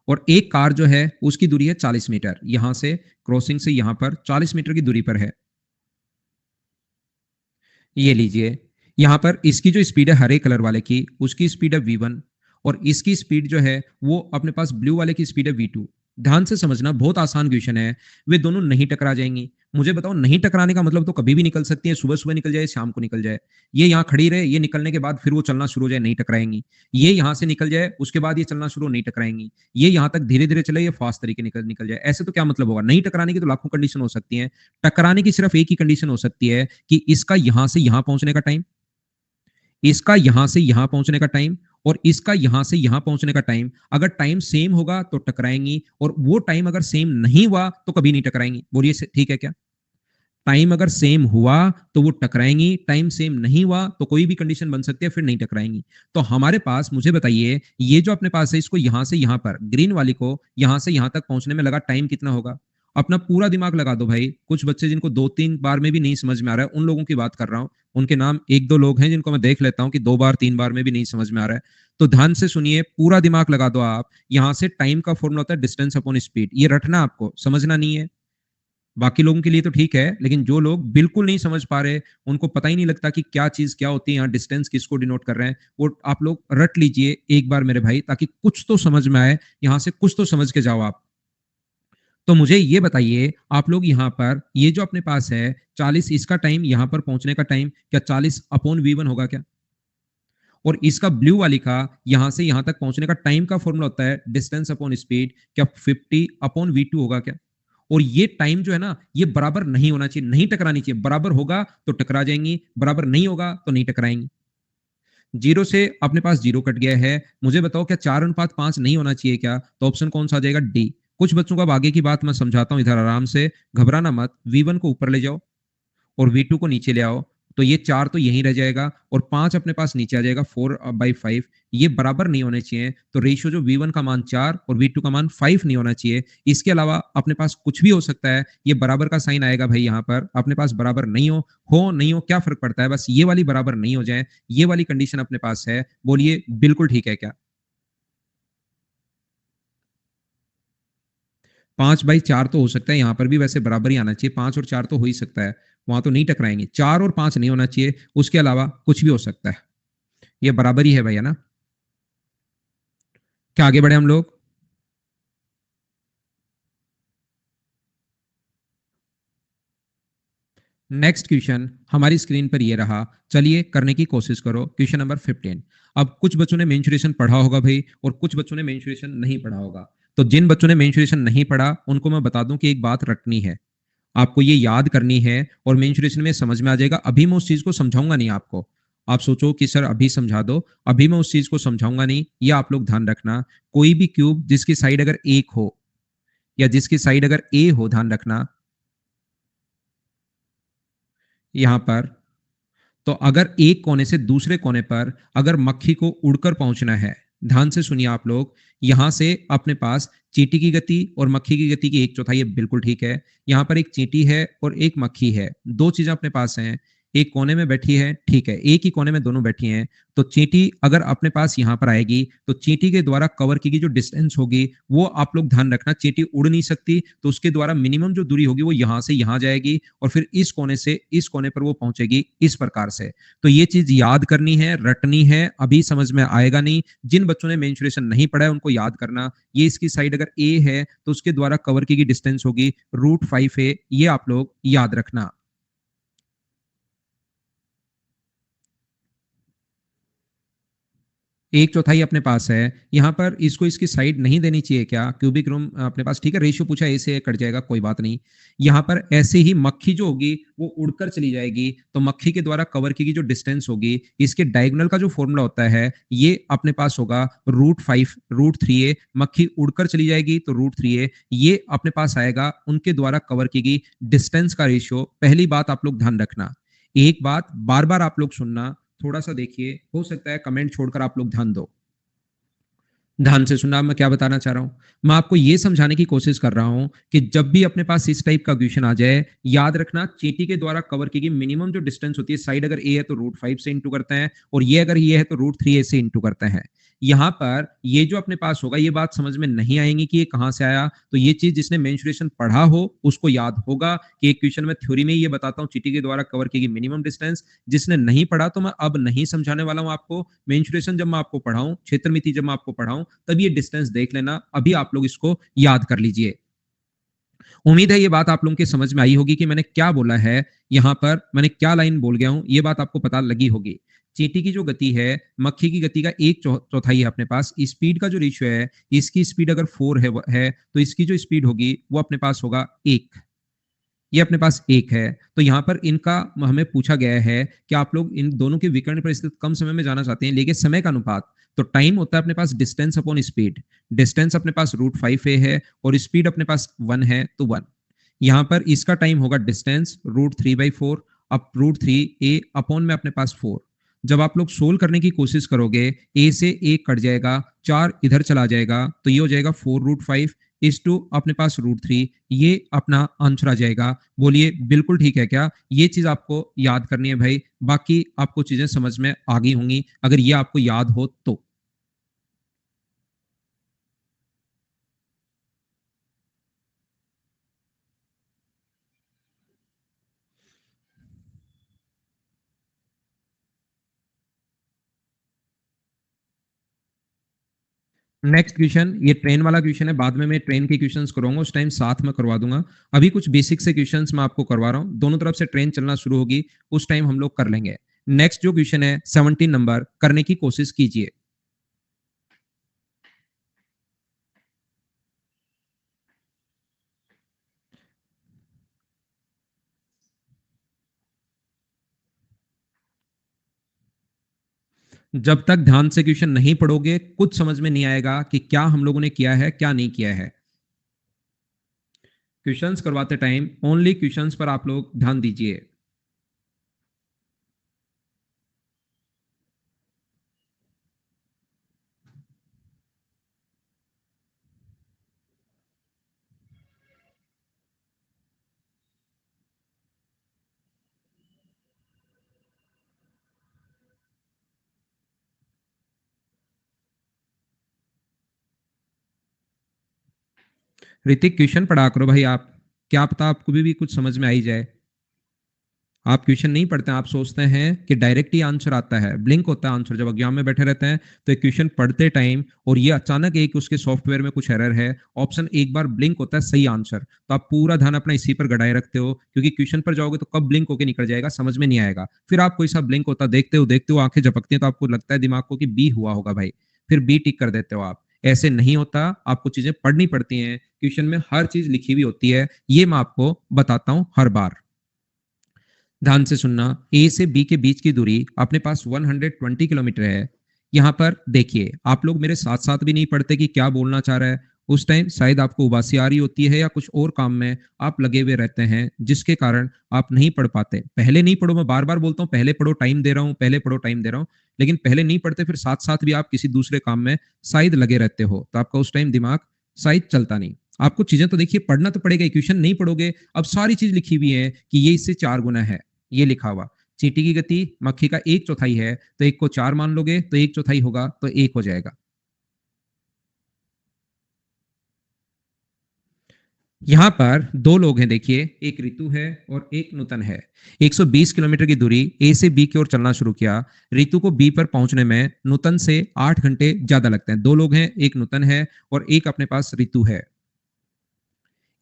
B: और एक कार जो है उसकी दूरी है 40 मीटर, यहां से क्रॉसिंग से यहां पर 40 मीटर की दूरी पर है। ये लीजिए, यहां पर इसकी जो स्पीड है हरे कलर वाले की, उसकी स्पीड है v1, और इसकी स्पीड जो है वो अपने पास ब्लू वाले की स्पीड है v2। ध्यान से समझना, बहुत आसान क्वेश्चन है। वे दोनों नहीं टकरा जाएंगी। मुझे बताओ, नहीं टकराने का मतलब तो कभी भी निकल सकती है, सुबह सुबह निकल जाए, शाम को निकल जाए। ये यहाँ खड़ी रहे, ये निकलने के बाद फिर वो चलना शुरू हो जाए, नहीं टकराएंगी। ये यहाँ से निकल जाए, उसके बाद ये चलना शुरू, नहीं टकराएंगी। ये यहाँ तक धीरे धीरे चले, ये फास्ट तरीके निकल निकल जाए, ऐसे तो क्या मतलब होगा? नहीं टकराने की तो लाखों कंडीशन हो सकती है। टकराने की सिर्फ एक ही कंडीशन हो सकती है कि इसका यहां से यहां पहुंचने का टाइम, इसका यहां से यहां पहुंचने का टाइम, और इसका यहां से यहां पहुंचने का टाइम अगर टाइम सेम होगा तो टकराएंगी, और वो टाइम अगर सेम नहीं हुआ तो कभी नहीं टकराएंगी। बोलिए ठीक है क्या? टाइम अगर सेम हुआ तो वो टकराएंगी, टाइम सेम नहीं हुआ तो कोई भी कंडीशन बन सकती है, फिर नहीं टकराएंगी। तो हमारे पास, मुझे बताइए, ये जो अपने पास है, इसको यहां से यहां पर, ग्रीन वाली को यहां से यहां तक पहुंचने में लगा टाइम कितना होगा? अपना पूरा दिमाग लगा दो भाई। कुछ बच्चे जिनको 2-3 बार में भी नहीं समझ में आ रहा है, उन लोगों की बात कर रहा हूं। उनके नाम एक दो लोग हैं जिनको मैं देख लेता हूं कि 2 बार 3 बार में भी नहीं समझ में आ रहा है। तो ध्यान से सुनिए, पूरा दिमाग लगा दो आप। यहां से टाइम का फॉर्मूला होता है डिस्टेंस अपॉन स्पीड। ये रटना, आपको समझना नहीं है। बाकी लोगों के लिए तो ठीक है, लेकिन जो लोग बिल्कुल नहीं समझ पा रहे, उनको पता ही नहीं लगता कि क्या चीज क्या होती है, यहाँ डिस्टेंस किसको डिनोट कर रहे हैं, वो आप लोग रट लीजिए एक बार मेरे भाई, ताकि कुछ तो समझ में आए, यहां से कुछ तो समझ के जाओ आप। तो मुझे ये बताइए, आप लोग यहाँ पर ये जो अपने पास है 40, इसका टाइम यहाँ पर पहुंचने का टाइम क्या 40 अपॉन v1 होगा क्या? और इसका ब्लू वाली का यहां से यहां तक पहुंचने का टाइम का फॉर्मूला होता है डिस्टेंस अपॉन स्पीड, क्या 50 अपॉन v2 होगा क्या? और ये टाइम जो है ना, ये बराबर नहीं होना चाहिए, नहीं टकरानी चाहिए। बराबर होगा तो टकरा जाएंगी, बराबर नहीं होगा तो नहीं टकराएंगी। जीरो से अपने पास जीरो कट गया है। मुझे बताओ, क्या 4:5 नहीं होना चाहिए क्या? तो ऑप्शन कौन सा आ जाएगा? डी। कुछ बच्चों को अब आगे की बात मैं समझाता हूं, इधर आराम से, घबराना मत। v1 को ऊपर ले जाओ और v2 को नीचे ले आओ, तो ये 4 तो यहीं रह जाएगा और 5 अपने पास नीचे आ जाएगा, 4/5। ये बराबर नहीं होने चाहिए, तो रेशियो जो v1 का मान 4 और v2 का मान 5 नहीं होना चाहिए। इसके अलावा अपने पास कुछ भी हो सकता है, ये बराबर का साइन आएगा भाई। यहाँ पर अपने पास बराबर नहीं हो नहीं हो, क्या फर्क पड़ता है? बस ये वाली बराबर नहीं हो जाए, ये वाली कंडीशन अपने पास है। बोलिए बिल्कुल ठीक है क्या? 5/4 तो हो सकता है, यहाँ पर भी वैसे बराबर ही आना चाहिए, 5 और 4 तो हो ही सकता है, वहां तो नहीं टकराएंगे। 4 और 5 नहीं होना चाहिए, उसके अलावा कुछ भी हो सकता है। ये बराबर ही है भैया ना? क्या आगे बढ़े हम लोग? नेक्स्ट क्वेश्चन हमारी स्क्रीन पर ये रहा, चलिए करने की कोशिश करो। Question number 15। अब कुछ बच्चों ने मेंस्ट्रुएशन पढ़ा होगा भाई, और कुछ बच्चों ने मेंस्ट्रुएशन नहीं पढ़ा होगा। तो जिन बच्चों ने मेंस्ट्रुएशन नहीं पढ़ा, उनको मैं बता दूं कि एक बात रटनी है, आपको ये याद करनी है, और मेंस्ट्रुएशन में समझ में आ जाएगा। अभी मैं उस चीज को समझाऊंगा नहीं आपको। आप सोचो कि सर अभी समझा दो, अभी मैं उस चीज को समझाऊंगा नहीं, ये आप लोग ध्यान रखना। कोई भी क्यूब जिसकी साइड अगर एक हो, या जिसकी साइड अगर ए हो, ध्यान रखना यहां पर, तो अगर एक कोने से दूसरे कोने पर अगर मक्खी को उड़कर पहुंचना है, ध्यान से सुनिए आप लोग, यहां से अपने पास चींटी की गति और मक्खी की गति की 1/4, ये बिल्कुल ठीक है। यहां पर एक चींटी है और एक मक्खी है, दो चीजें अपने पास हैं। एक कोने में बैठी है, ठीक है, एक ही कोने में दोनों बैठी हैं। तो चींटी अगर अपने पास यहां पर आएगी, तो चींटी के द्वारा कवर की गई जो डिस्टेंस होगी, वो आप लोग ध्यान रखना, चींटी उड़ नहीं सकती, तो उसके द्वारा मिनिमम जो दूरी होगी वो यहां से यहां जाएगी, और फिर इस कोने से इस कोने पर वो पहुंचेगी, इस प्रकार से। तो ये चीज याद करनी है, रटनी है, अभी समझ में आएगा नहीं। जिन बच्चों ने मेंस्ट्रुएशन नहीं पढ़ा है उनको याद करना, ये इसकी साइड अगर ए है तो उसके द्वारा कवर की गई डिस्टेंस होगी √5a, ये आप लोग याद रखना। एक चौथाई अपने पास है। यहाँ पर इसको इसकी साइड नहीं देनी चाहिए क्या? क्यूबिक रूम अपने पास ठीक है, रेशियो पूछा ए से कट जाएगा, कोई बात नहीं। यहाँ पर ऐसे ही मक्खी जो होगी वो उड़कर चली जाएगी, तो मक्खी के द्वारा कवर की गई जो डिस्टेंस होगी, इसके डायगोनल का जो फॉर्मूला होता है, ये अपने पास होगा √5 √3a। मक्खी उड़कर चली जाएगी तो √3a, ये अपने पास आएगा उनके द्वारा कवर की गई डिस्टेंस का रेशियो। पहली बात आप लोग ध्यान रखना, एक बात बार बार आप लोग सुनना, थोड़ा सा देखिए, हो सकता है कमेंट छोड़कर आप लोग ध्यान दो, ध्यान से सुनना मैं क्या बताना चाह रहा हूं। मैं आपको यह समझाने की कोशिश कर रहा हूं कि जब भी अपने पास इस टाइप का क्वेश्चन आ जाए, याद रखना चींटी के द्वारा कवर की गई मिनिमम जो डिस्टेंस होती है, साइड अगर ए है तो √5 से इंटू करते हैं, और ये अगर ये है तो √3a से इंटू करते हैं। यहां पर ये जो अपने पास होगा, ये बात समझ में नहीं आएगी कि ये कहां से आया, तो ये चीज जिसने मेंसुरेशन पढ़ा हो उसको याद होगा कि एक क्वेश्चन में थ्योरी में ये बताता हूं चींटी के द्वारा कवर की गई मिनिमम डिस्टेंस। जिसने नहीं पढ़ा तो मैं अब नहीं समझाने वाला हूं आपको। मेंसुरेशन जब मैं आपको पढ़ाऊं, क्षेत्रमिति जब मैं आपको पढ़ाऊं, तब ये डिस्टेंस देख लेना, अभी आप लोग इसको याद कर लीजिए। उम्मीद है ये बात आप लोगों के समझ में आई होगी कि मैंने क्या बोला है, यहाँ पर मैंने क्या लाइन बोल गया हूं, ये बात आपको पता लगी होगी। चींटी की जो गति है, मक्खी की गति का एक चौथाई है अपने पास। स्पीड का जो रेशियो है, इसकी स्पीड अगर 4 है तो इसकी जो स्पीड होगी वो अपने पास होगा 1। ये अपने पास 1 है। तो यहाँ पर इनका हमें पूछा गया है कि आप लोग इन दोनों के विकर्ण पर स्थित कम समय में जाना चाहते हैं, लेकिन समय का अनुपात, तो टाइम होता है अपने पास डिस्टेंस अपॉन स्पीड। डिस्टेंस अपने पास √5a है और स्पीड अपने पास 1 है तो 1। यहाँ पर इसका टाइम होगा डिस्टेंस √3/4, अब √3a अपॉन में अपने पास 4। जब आप लोग सोल्व करने की कोशिश करोगे, a से 1 कट जाएगा, 4 इधर चला जाएगा, तो ये हो जाएगा 4√5 इस टू अपने पास √3। ये अपना आंसर आ जाएगा। बोलिए बिल्कुल ठीक है क्या? ये चीज आपको याद करनी है भाई, बाकी आपको चीजें समझ में आ गई होंगी अगर ये आपको याद हो तो। नेक्स्ट क्वेश्चन, ये ट्रेन वाला क्वेश्चन है, बाद में मैं ट्रेन के क्वेश्चंस करवाऊंगा, उस टाइम साथ में करवा दूंगा। अभी कुछ बेसिक से क्वेश्चंस मैं आपको करवा रहा हूं, दोनों तरफ से ट्रेन चलना शुरू होगी, उस टाइम हम लोग कर लेंगे। नेक्स्ट जो क्वेश्चन है 17 नंबर, करने की कोशिश कीजिए। जब तक ध्यान से क्वेश्चन नहीं पढ़ोगे, कुछ समझ में नहीं आएगा कि क्या हम लोगों ने किया है क्या नहीं किया है। क्वेश्चंस करवाते टाइम ओनली क्वेश्चंस पर आप लोग ध्यान दीजिए। ऋतिक क्वेश्चन पढ़ा करो भाई आप, क्या पता आपको भी कुछ समझ में आई जाए। आप क्वेश्चन नहीं पढ़ते हैं, आप सोचते हैं कि डायरेक्ट ही आंसर आता है, ब्लिंक होता है आंसर जब एग्जाम में बैठे रहते हैं, तो एक क्वेश्चन पढ़ते टाइम और ये अचानक एक उसके सॉफ्टवेयर में कुछ एरर है, ऑप्शन एक बार ब्लिंक होता है सही आंसर, तो आप पूरा ध्यान अपना इसी पर गड़ाए रखते हो, क्योंकि क्वेश्चन पर जाओगे तो कब ब्लिंक होकर निकल जाएगा समझ में नहीं आएगा। फिर आप कोई सा ब्लिंक होता देखते हो आंखें झपकती हैं, तो आपको लगता है दिमाग को कि बी हुआ होगा भाई, फिर बी टिक कर देते हो आप। ऐसे नहीं होता, आपको चीजें पढ़नी पड़ती हैं, क्वेश्चन में हर चीज लिखी हुई होती है, ये मैं आपको बताता हूं हर बार। ध्यान से सुनना, ए से बी के बीच की दूरी अपने पास 120 किलोमीटर है। यहाँ पर देखिए, आप लोग मेरे साथ साथ भी नहीं पढ़ते कि क्या बोलना चाह रहा है, उस टाइम शायद आपको उबासी आ रही होती है या कुछ और काम में आप लगे हुए रहते हैं, जिसके कारण आप नहीं पढ़ पाते। पहले नहीं पढ़ो, मैं बार बार बोलता हूँ पहले पढ़ो, टाइम दे रहा हूँ, पहले पढ़ो, टाइम दे रहा हूँ, लेकिन पहले नहीं पढ़ते, फिर साथ साथ भी आप किसी दूसरे काम में शायद लगे रहते हो, तो आपका उस टाइम दिमाग शायद चलता नहीं। आपको चीजें तो देखिए पढ़ना तो पड़ेगा, क्वेश्चन नहीं पढ़ोगे, अब सारी चीज लिखी हुई है कि ये इससे 4 गुना है, ये लिखा हुआ। चींटी की गति मक्खी का एक चौथाई है, तो एक को 4 मान लोगे तो एक चौथाई होगा, तो 1 हो जाएगा। यहां पर दो लोग हैं, देखिए, एक रितु है और एक नूतन है। 120 किलोमीटर की दूरी ए से बी की ओर चलना शुरू किया। रितु को बी पर पहुंचने में नूतन से 8 घंटे ज्यादा लगते हैं। दो लोग हैं, एक नूतन है और एक अपने पास रितु है।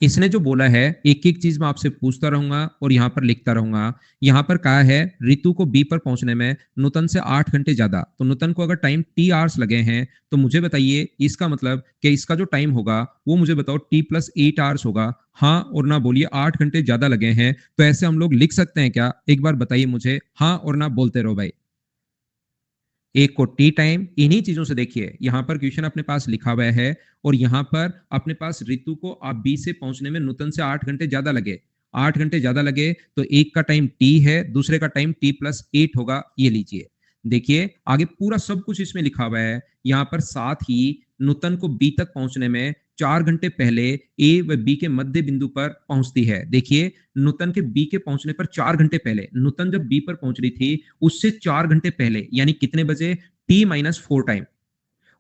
B: इसने जो बोला है एक एक चीज मैं आपसे पूछता रहूंगा और यहाँ पर लिखता रहूंगा। यहाँ पर कहा है ऋतु को बी पर पहुंचने में नूतन से 8 घंटे ज्यादा, तो नूतन को अगर टाइम टी आवर्स लगे हैं तो मुझे बताइए इसका मतलब कि इसका जो टाइम होगा वो मुझे बताओ टी प्लस 8 आवर्स होगा। हाँ और ना बोलिए, 8 घंटे ज्यादा लगे हैं तो ऐसे हम लोग लिख सकते हैं क्या? एक बार बताइए मुझे, हाँ और ना बोलते रहो भाई। एक को टी टाइम, इन्हीं चीजों से देखिए यहां पर क्वेश्चन अपने पास लिखा हुआ है और यहां पर अपने पास ऋतु को आप बी से पहुंचने में नूतन से 8 घंटे ज्यादा लगे। 8 घंटे ज्यादा लगे तो एक का टाइम टी है, दूसरे का टाइम टी प्लस 8 होगा। ये लीजिए, देखिए आगे पूरा सब कुछ इसमें लिखा हुआ है। यहाँ पर साथ ही नूतन को बी तक पहुंचने में 4 घंटे पहले ए व बी के मध्य बिंदु पर पहुंचती है। देखिए नूतन के बी के पहुंचने पर 4 घंटे पहले, नूतन जब बी पर पहुंच रही थी उससे 4 घंटे पहले, यानी कितने बजे? T-4 टाइम,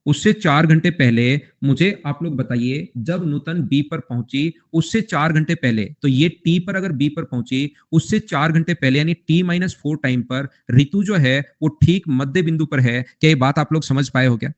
B: उससे 4 घंटे पहले मुझे आप लोग बताइए जब नूतन बी पर पहुंची उससे 4 घंटे पहले, तो ये टी पर अगर बी पर पहुंची उससे 4 घंटे पहले यानी T-4 टाइम पर ऋतु जो है वो ठीक मध्य बिंदु पर है। क्या ये बात आप लोग समझ पाए हो क्या?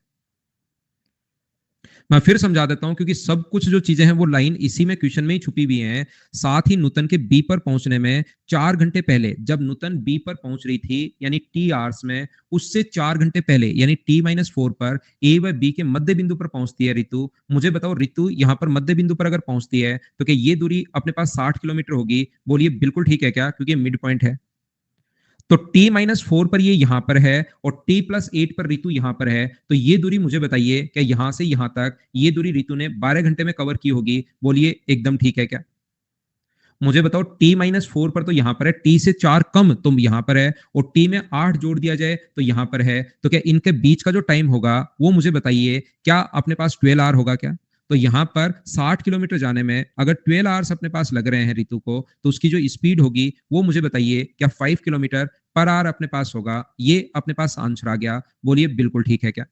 B: मैं फिर समझा देता हूं क्योंकि सब कुछ जो चीजें हैं वो लाइन इसी में क्वेश्चन में ही छुपी हुई हैं। साथ ही नूतन के बी पर पहुंचने में 4 घंटे पहले, जब नूतन बी पर पहुंच रही थी यानी टी आवर्स में, उससे 4 घंटे पहले यानी T-4 पर ए व बी के मध्य बिंदु पर पहुंचती है ऋतु। मुझे बताओ ऋतु यहां पर मध्य बिंदु पर अगर पहुंचती है तो क्या ये दूरी अपने पास 60 किलोमीटर होगी? बोलिए बिल्कुल ठीक है क्या? क्योंकि मिड पॉइंट है। तो T-4 पर ये यहां पर है और T+8 पर ऋतु यहां पर है, तो ये दूरी मुझे बताइए क्या यहां से यहां तक ये दूरी ऋतु ने 12 घंटे में कवर की होगी? बोलिए एकदम ठीक है क्या? मुझे बताओ T-4 पर तो यहां पर है, टी से 4 कम तुम यहां पर है और टी में 8 जोड़ दिया जाए तो यहां पर है, तो क्या इनके बीच का जो टाइम होगा वो मुझे बताइए क्या अपने पास 12 आवर होगा क्या? तो यहां पर 60 किलोमीटर जाने में अगर 12 आवर्स अपने पास लग रहे हैं ऋतु को, तो उसकी जो स्पीड होगी वो मुझे बताइए क्या 5 किलोमीटर पर आवर अपने पास होगा? ये अपने पास आंसर आ गया। बोलिए बिल्कुल ठीक है क्या?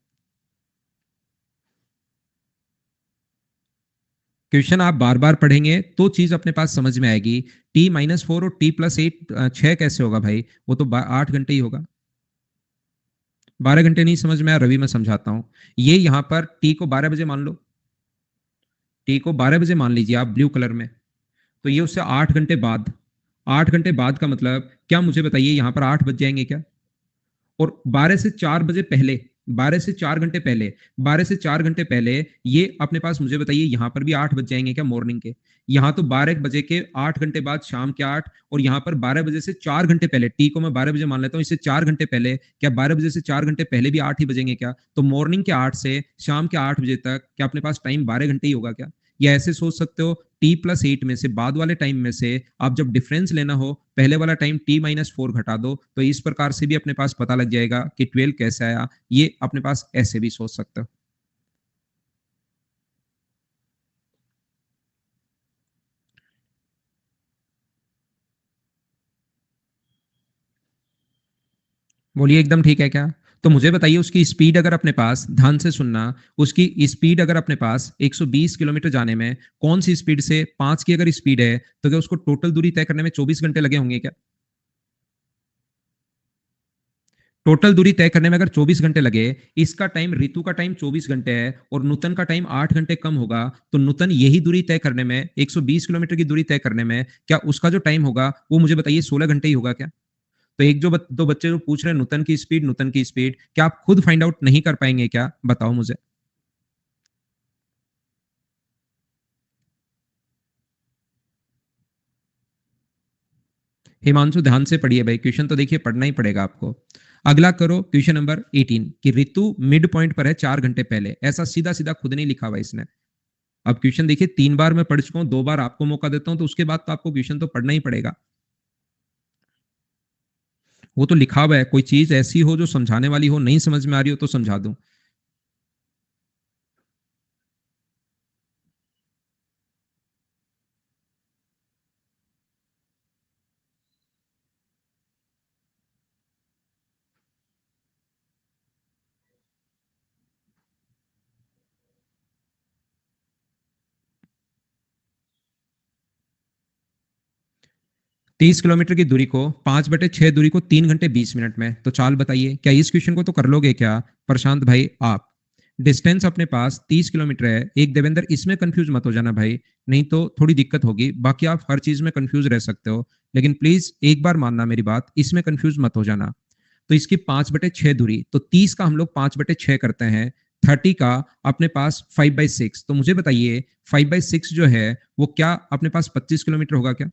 B: क्वेश्चन आप बार बार पढ़ेंगे तो चीज अपने पास समझ में आएगी। T-4 और T+8 6 कैसे होगा भाई? वो तो 8 घंटे ही होगा। 12 घंटे नहीं समझ में आया रवि, मैं समझाता हूं। ये यहां पर टी को 12 बजे मान लो, टी को 12 बजे मान लीजिए आप ब्लू कलर में, तो ये उससे 8 घंटे बाद, 8 घंटे बाद का मतलब क्या मुझे बताइए यहां पर 8 बज जाएंगे क्या? और 12 से 4 बजे पहले, 12 से 4 घंटे पहले, 12 से 4 घंटे पहले ये अपने पास मुझे बताइए यहां पर भी 8 बज जाएंगे क्या मॉर्निंग के? यहाँ तो 12 बजे के 8 घंटे बाद शाम के 8, और यहाँ पर 12 बजे से 4 घंटे पहले, टी को मैं 12 बजे मान लेता हूँ, इससे 4 घंटे पहले, क्या 12 बजे से 4 घंटे पहले भी 8 ही बजेंगे क्या? तो मॉर्निंग के 8 से शाम के 8 बजे तक क्या अपने पास टाइम 12 घंटे ही होगा क्या? या ऐसे सोच सकते हो T+8 में से बाद वाले टाइम में से आप जब डिफरेंस लेना हो पहले वाला टाइम T-4 घटा दो, तो इस प्रकार से भी अपने पास पता लग जाएगा कि 12 कैसे आया। ये अपने पास ऐसे भी सोच सकते हो। बोलिए एकदम ठीक है क्या? तो मुझे बताइए उसकी स्पीड अगर अपने पास, ध्यान से सुनना, उसकी स्पीड अगर अपने पास 120 किलोमीटर जाने में, कौन सी स्पीड से 5 की अगर स्पीड है तो क्या उसको टोटल दूरी तय करने में 24 घंटे लगे होंगे क्या? टोटल दूरी तय करने में अगर 24 घंटे लगे, इसका टाइम, ऋतु का टाइम 24 घंटे है और नूतन का टाइम 8 घंटे कम होगा, तो नूतन यही दूरी तय करने में, 120 किलोमीटर की दूरी तय करने में, क्या उसका जो टाइम होगा वो मुझे बताइए 16 घंटे ही होगा क्या? तो एक जो दो बच्चे जो पूछ रहे हैं नूतन की स्पीड, नूतन की स्पीड, क्या आप खुद फाइंड आउट नहीं कर पाएंगे क्या? बताओ मुझे। हिमांशु ध्यान से पढ़िए भाई, क्वेश्चन तो देखिए पढ़ना ही पड़ेगा आपको। अगला करो क्वेश्चन नंबर 18 कि ऋतु मिड पॉइंट पर है 4 घंटे पहले, ऐसा सीधा सीधा खुद नहीं लिखा हुआ इसने। अब क्वेश्चन देखिए 3 बार मैं पढ़ चुका हूं, 2 बार आपको मौका देता हूं, तो उसके बाद तो आपको क्वेश्चन तो पढ़ना ही पड़ेगा। वो तो लिखा हुआ है, कोई चीज ऐसी हो जो समझाने वाली हो, नहीं समझ में आ रही हो तो समझा दूं। 30 किलोमीटर की दूरी को 5/6 दूरी को 3 घंटे 20 मिनट में, तो चाल बताइए क्या इस क्वेश्चन को तो कर लोगे क्या? प्रशांत भाई आप, डिस्टेंस अपने पास 30 किलोमीटर है। एक देवेंद्र, इसमें कंफ्यूज मत हो जाना भाई, नहीं तो थोड़ी दिक्कत होगी। बाकी आप हर चीज में कंफ्यूज रह सकते हो, लेकिन प्लीज एक बार मानना मेरी बात, इसमें कंफ्यूज मत हो जाना। तो इसकी 5/6 दूरी, तो 30 का हम लोग 5/6 करते हैं, 30 का अपने पास 5/6। तो मुझे बताइए 5/6 जो है वो क्या अपने पास 25 किलोमीटर होगा क्या?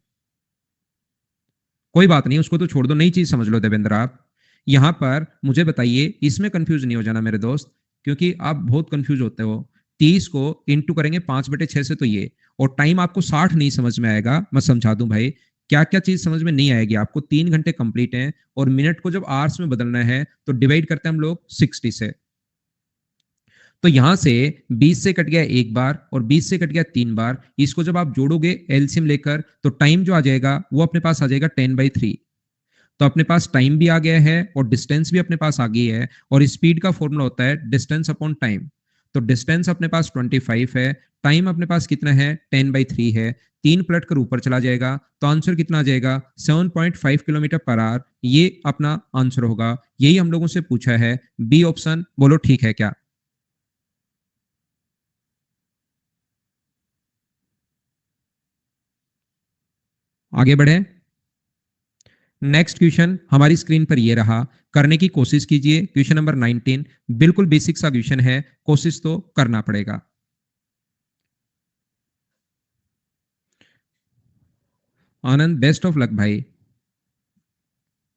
B: कोई बात नहीं, उसको तो छोड़ दो, नई चीज समझ लो देवेंद्र आप। यहां पर मुझे बताइए, इसमें कंफ्यूज नहीं हो जाना मेरे दोस्त, क्योंकि आप बहुत कंफ्यूज होते हो। 30 को इंटू करेंगे 5/6 से, तो ये, और टाइम आपको 60 नहीं समझ में आएगा। मैं समझा दूं भाई, क्या क्या चीज समझ में नहीं आएगी आपको। 3 घंटे कंप्लीट है, और मिनट को जब आवर्स में बदलना है तो डिवाइड करते हैं हम लोग 60 से। तो यहां से 20 से कट गया एक बार, और 20 से कट गया 3 बार। इसको जब आप जोड़ोगे एलसीएम लेकर, तो टाइम जो आ जाएगा वो अपने पास आ जाएगा 10/3। तो अपने पास टाइम भी आ गया है और डिस्टेंस भी अपने पास आ गई है, और स्पीड का फॉर्मूला होता है डिस्टेंस अपॉन टाइम। तो डिस्टेंस अपने पास 25 है, टाइम अपने पास कितना है 10/3 है। 3 पलट कर ऊपर चला जाएगा, तो आंसर कितना आ जाएगा 7.5 किलोमीटर पर आवर। ये अपना आंसर होगा। यही हम लोगों से पूछा है, बी ऑप्शन। बोलो ठीक है क्या? आगे बढ़े। नेक्स्ट क्वेश्चन हमारी स्क्रीन पर ये रहा, करने की कोशिश कीजिए। क्वेश्चन नंबर 19, बिल्कुल बेसिक सा क्वेश्चन है, कोशिश तो करना पड़ेगा। आनंद, बेस्ट ऑफ लक भाई।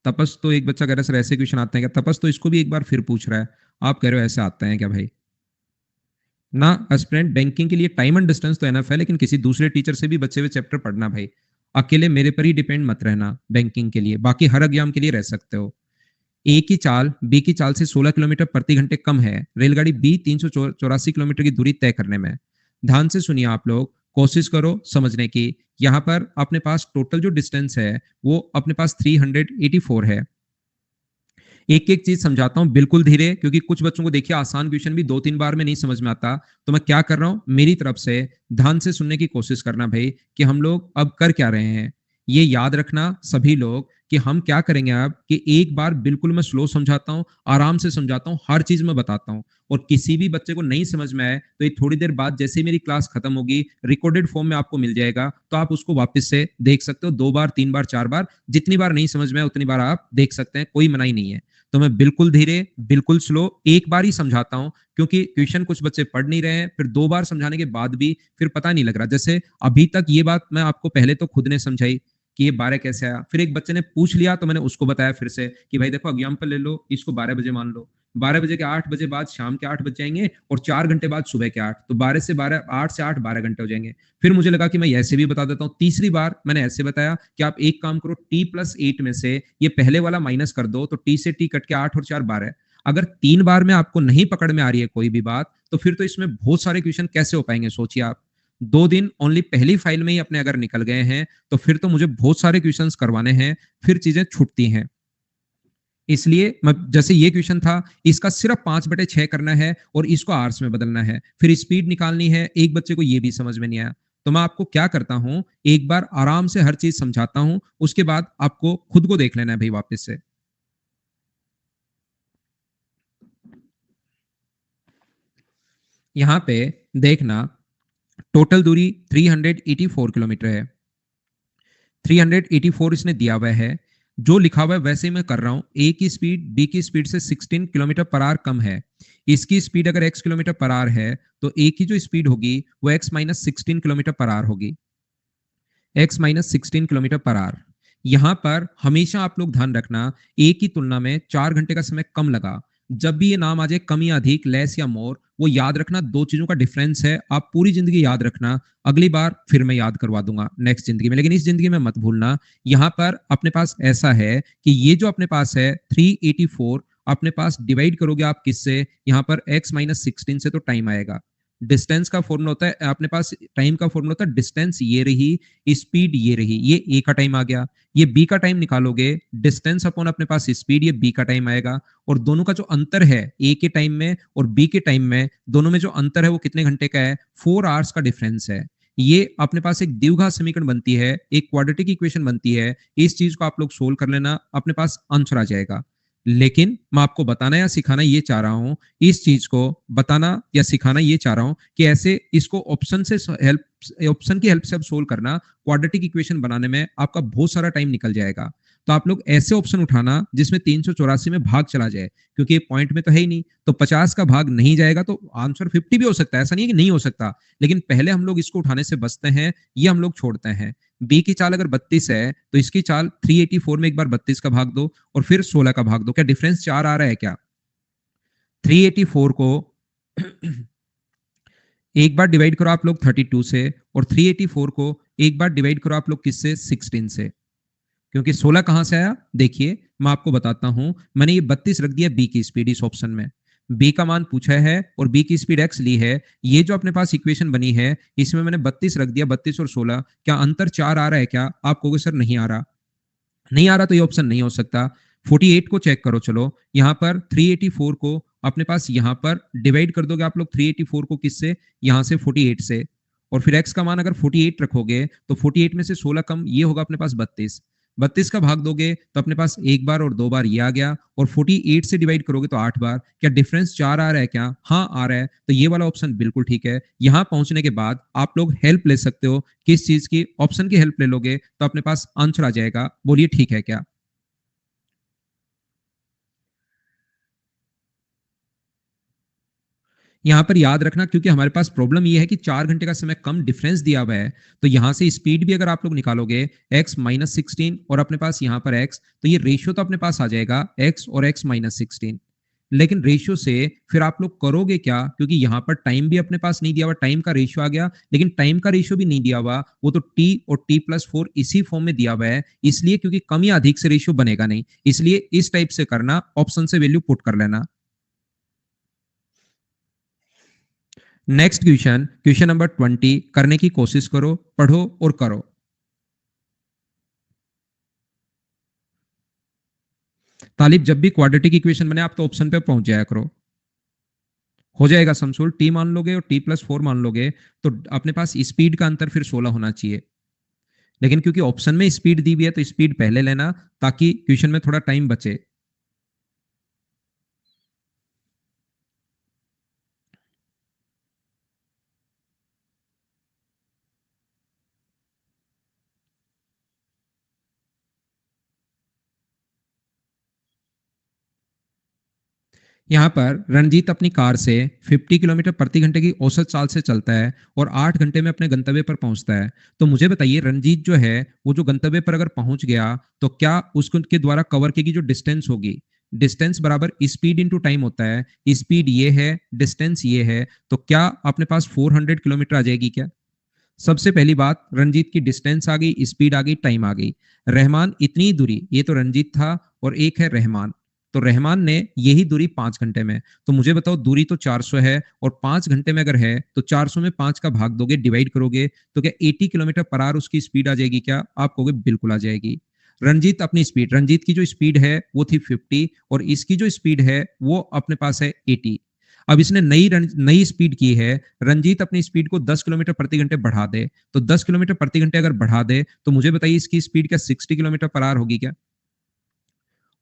B: तपस तो एक बच्चा कह रहा है सर ऐसे क्वेश्चन आते हैं क्या? तपस तो इसको भी एक बार फिर पूछ रहा है, आप कह रहे हो ऐसे आते हैं क्या भाई? ना, एस्पिरेंट बैंकिंग के लिए टाइम एंड डिस्टेंस तो एनफ है, लेकिन किसी दूसरे टीचर से भी बचे हुए चैप्टर पढ़ना भाई। अकेले मेरे पर ही डिपेंड मत रहना बैंकिंग के लिए, बाकी हर एग्जाम के लिए रह सकते हो। ए की चाल बी की चाल से 16 किलोमीटर प्रति घंटे कम है रेलगाड़ी बी 384 किलोमीटर की दूरी तय करने में। ध्यान से सुनिए आप लोग, कोशिश करो समझने की। यहां पर अपने पास टोटल जो डिस्टेंस है वो अपने पास 384 है। एक एक चीज समझाता हूं बिल्कुल धीरे, क्योंकि कुछ बच्चों को देखिए आसान क्वेश्चन भी 2-3 बार में नहीं समझ में आता। तो मैं क्या कर रहा हूं, मेरी तरफ से ध्यान से सुनने की कोशिश करना भाई, कि हम लोग अब कर क्या रहे हैं। ये याद रखना सभी लोग, कि हम क्या करेंगे अब, कि एक बार बिल्कुल मैं स्लो समझाता हूं, आराम से समझाता हूं, हर चीज मैं बताता हूं। और किसी भी बच्चे को नहीं समझ में आए तो ये थोड़ी देर बाद जैसे ही मेरी क्लास खत्म होगी, रिकॉर्डेड फॉर्म में आपको मिल जाएगा, तो आप उसको वापस से देख सकते हो। 2 बार, 3 बार, 4 बार, जितनी बार नहीं समझ में आए उतनी बार आप देख सकते हैं, कोई मनाही नहीं है। तो मैं बिल्कुल धीरे, बिल्कुल स्लो, एक बार ही समझाता हूं, क्योंकि क्वेश्चन कुछ बच्चे पढ़ नहीं रहे हैं, फिर 2 बार समझाने के बाद भी फिर पता नहीं लग रहा। जैसे अभी तक ये बात मैं आपको पहले तो खुद ने समझाई कि ये 12 कैसे आया, फिर एक बच्चे ने पूछ लिया तो मैंने उसको बताया फिर से कि भाई देखो एग्जाम्पल ले लो, इसको 12 बजे मान लो। 12 बजे के 8 बजे बाद शाम के 8 बज जाएंगे, और 4 घंटे बाद सुबह के 8, तो 12 से 12, 8 से 8, 12 घंटे हो जाएंगे। फिर मुझे लगा कि मैं ऐसे भी बता देता हूँ। तीसरी बार मैंने ऐसे बताया कि आप एक काम करो, t+8 में से ये पहले वाला माइनस कर दो, तो t से t कट के 8 और 4 12। अगर 3 बार में आपको नहीं पकड़ में आ रही है कोई भी बात, तो फिर तो इसमें बहुत सारे क्वेश्चन कैसे हो पाएंगे, सोचिए आप। 2 दिन ओनली पहली फाइल में ही अपने अगर निकल गए हैं, तो फिर तो मुझे बहुत सारे क्वेश्चंस करवाने हैं, फिर चीजें छूटती हैं। इसलिए जैसे ये क्वेश्चन था, इसका सिर्फ 5/6 करना है और इसको आवर्स में बदलना है, फिर स्पीड निकालनी है। एक बच्चे को ये भी समझ में नहीं आया, तो मैं आपको क्या करता हूं, एक बार आराम से हर चीज समझाता हूं, उसके बाद आपको खुद को देख लेना है भाई वापस से। यहां पे देखना, टोटल दूरी 384 किलोमीटर है। 384 इसने दिया हुआ है, जो लिखा हुआ है वैसे ही मैं कर रहा हूं। ए की स्पीड बी की स्पीड से 16 किलोमीटर पर आवर कम है। इसकी स्पीड अगर x किलोमीटर पर आवर है, तो ए की जो स्पीड होगी वो x-16 किलोमीटर पर आवर होगी। x-16 kilometre per hour. यहां पर हमेशा आप लोग ध्यान रखना, ए की तुलना में 4 घंटे का समय कम लगा। जब भी ये नाम आ जाए कम या अधिक, लेस या मोर, वो याद रखना, दो चीजों का डिफरेंस है। आप पूरी जिंदगी याद रखना, अगली बार फिर मैं याद करवा दूंगा नेक्स्ट जिंदगी में, लेकिन इस जिंदगी में मत भूलना। यहां पर अपने पास ऐसा है कि ये जो अपने पास है 384, अपने पास डिवाइड करोगे आप किससे, यहां पर x-16 से, तो टाइम आएगा। डिस्टेंस का फॉर्मूला होता है अपने पास, टाइम का फॉर्मूला होता है डिस्टेंस ये रही, स्पीड ये रही, ये ए का टाइम आ गया। ये बी का टाइम निकालोगे, डिस्टेंस अपॉन अपने पास स्पीड, ये बी का टाइम आएगा। और दोनों का जो अंतर है ए के टाइम में और बी के टाइम में, दोनों में जो अंतर है वो कितने घंटे का है, 4 आवर्स का डिफरेंस है। ये अपने पास एक द्विघात समीकरण बनती है, एक क्वाड्रेटिक इक्वेशन बनती है। इस चीज को आप लोग सोल्व कर लेना, अपने पास आंसर आ जाएगा। लेकिन मैं आपको बताना या सिखाना ये चाह रहा हूँ, इस चीज को बताना या सिखाना ये चाह रहा हूँ कि ऐसे इसको ऑप्शन की हेल्प से अब सोल्व करना, क्वाड्रेटिक इक्वेशन बनाने में आपका बहुत सारा टाइम निकल जाएगा। तो आप लोग ऐसे ऑप्शन उठाना जिसमें 384 में भाग चला जाए, क्योंकि ये पॉइंट में तो है ही नहीं, तो 50 का भाग नहीं जाएगा तो आंसर 50 भी हो सकता है, ऐसा नहीं है कि नहीं हो सकता। लेकिन पहले हम लोग इसको उठाने से बचते हैं, ये हम लोग छोड़ते हैं। बी की चाल अगर 32 है तो इसकी चाल 384 में एक बार 32 का भाग दो और फिर 16 का भाग दो। क्या डिफरेंस 4 आ रहा है क्या? 384 को एक बार डिवाइड करो आप लोग 32 से, और 384 को एक बार डिवाइड करो आप लोग किससे? 16 से। क्योंकि 16 कहां से आया? देखिए मैं आपको बताता हूं, मैंने ये 32 रख दिया बी की स्पीड इस ऑप्शन में। बी का मान पूछा है और बी की स्पीड एक्स ली है। ये जो अपने पास इक्वेशन बनी है इसमें मैंने 32 रख दिया, 32 और 16। क्या अंतर 4 आ रहा है क्या? आप कहोगे सर नहीं आ रहा। नहीं आ रहा तो ये ऑप्शन नहीं हो सकता। 48 को चेक करो, चलो यहां पर 384 को अपने पास यहां पर डिवाइड कर दोगे आप लोग 384 को किससे? यहां से 48 से। और फिर x का मान अगर 48 रखोगे तो 48 में से 16 कम ये होगा अपने पास 32। 32 का भाग दोगे तो अपने पास एक बार और दो बार ये आ गया, और 48 से डिवाइड करोगे तो 8 बार। क्या डिफरेंस 4 आ रहा है क्या? हाँ आ रहा है, तो ये वाला ऑप्शन बिल्कुल ठीक है। यहां पहुंचने के बाद आप लोग हेल्प ले सकते हो, किस चीज की? ऑप्शन की हेल्प ले लोगे तो अपने पास आंसर आ जाएगा। बोलिए ठीक है क्या? यहाँ पर याद रखना, क्योंकि हमारे पास प्रॉब्लम ये है कि 4 घंटे का समय कम डिफरेंस दिया हुआ है, तो यहां से स्पीड भी अगर आप लोग निकालोगे x-16 और अपने पास यहाँ पर x, तो ये रेशियो तो अपने पास आ जाएगा x और x-16। लेकिन रेशियो से फिर आप लोग करोगे क्या? क्योंकि यहाँ पर टाइम भी अपने पास नहीं दिया हुआ, टाइम का रेशियो आ गया, लेकिन टाइम का रेशियो भी नहीं दिया हुआ, वो तो t और t+4 इसी फॉर्म में दिया हुआ है। इसलिए क्योंकि कम या अधिक से रेशियो बनेगा नहीं, इसलिए इस टाइप से करना, ऑप्शन से वैल्यू पुट कर लेना। नेक्स्ट क्वेश्चन, क्वेश्चन नंबर 20 करने की कोशिश करो, पढ़ो और करो। तालिब, जब भी क्वाड्रेटिक इक्वेशन बने आप तो ऑप्शन पे पहुंच जाया करो। हो जाएगा समसूल, टी मान लोगे और t+4 मान लोगे तो अपने पास स्पीड का अंतर फिर 16 होना चाहिए। लेकिन क्योंकि ऑप्शन में स्पीड दी हुई है तो स्पीड पहले लेना, ताकि क्वेश्चन में थोड़ा टाइम बचे। यहाँ पर रणजीत अपनी कार से 50 किलोमीटर प्रति घंटे की औसत चाल से चलता है और 8 घंटे में अपने गंतव्य पर पहुंचता है। तो मुझे बताइए रणजीत जो है वो जो गंतव्य पर अगर पहुंच गया तो क्या उसके द्वारा कवर की जो डिस्टेंस होगी, डिस्टेंस बराबर स्पीड इंटू टाइम होता है। स्पीड ये है, डिस्टेंस ये है, तो क्या अपने पास 400 किलोमीटर आ जाएगी क्या? सबसे पहली बात, रंजीत की डिस्टेंस आ गई, स्पीड आ गई, टाइम आ गई। रहमान इतनी दूरी, ये तो रंजीत था और एक है रहमान, तो रहमान ने यही दूरी 5 घंटे में। तो मुझे बताओ दूरी तो 400 है और 5 घंटे में अगर है तो 400 में 5 का भाग दोगे, डिवाइड करोगे तो क्या 80 किलोमीटर पर आवर उसकी स्पीड आ जाएगी क्या? आप कहोगे बिल्कुल आ जाएगी। रंजीत अपनी स्पीड, रंजीत की जो स्पीड है वो थी 50 और इसकी जो स्पीड है वो अपने पास है 80। अब इसने नई स्पीड की है। रंजीत अपनी स्पीड को 10 किलोमीटर प्रति घंटे बढ़ा दे, तो 10 किलोमीटर प्रति घंटे अगर बढ़ा दे तो मुझे बताइए इसकी स्पीड क्या 60 किलोमीटर पर आवर होगी क्या?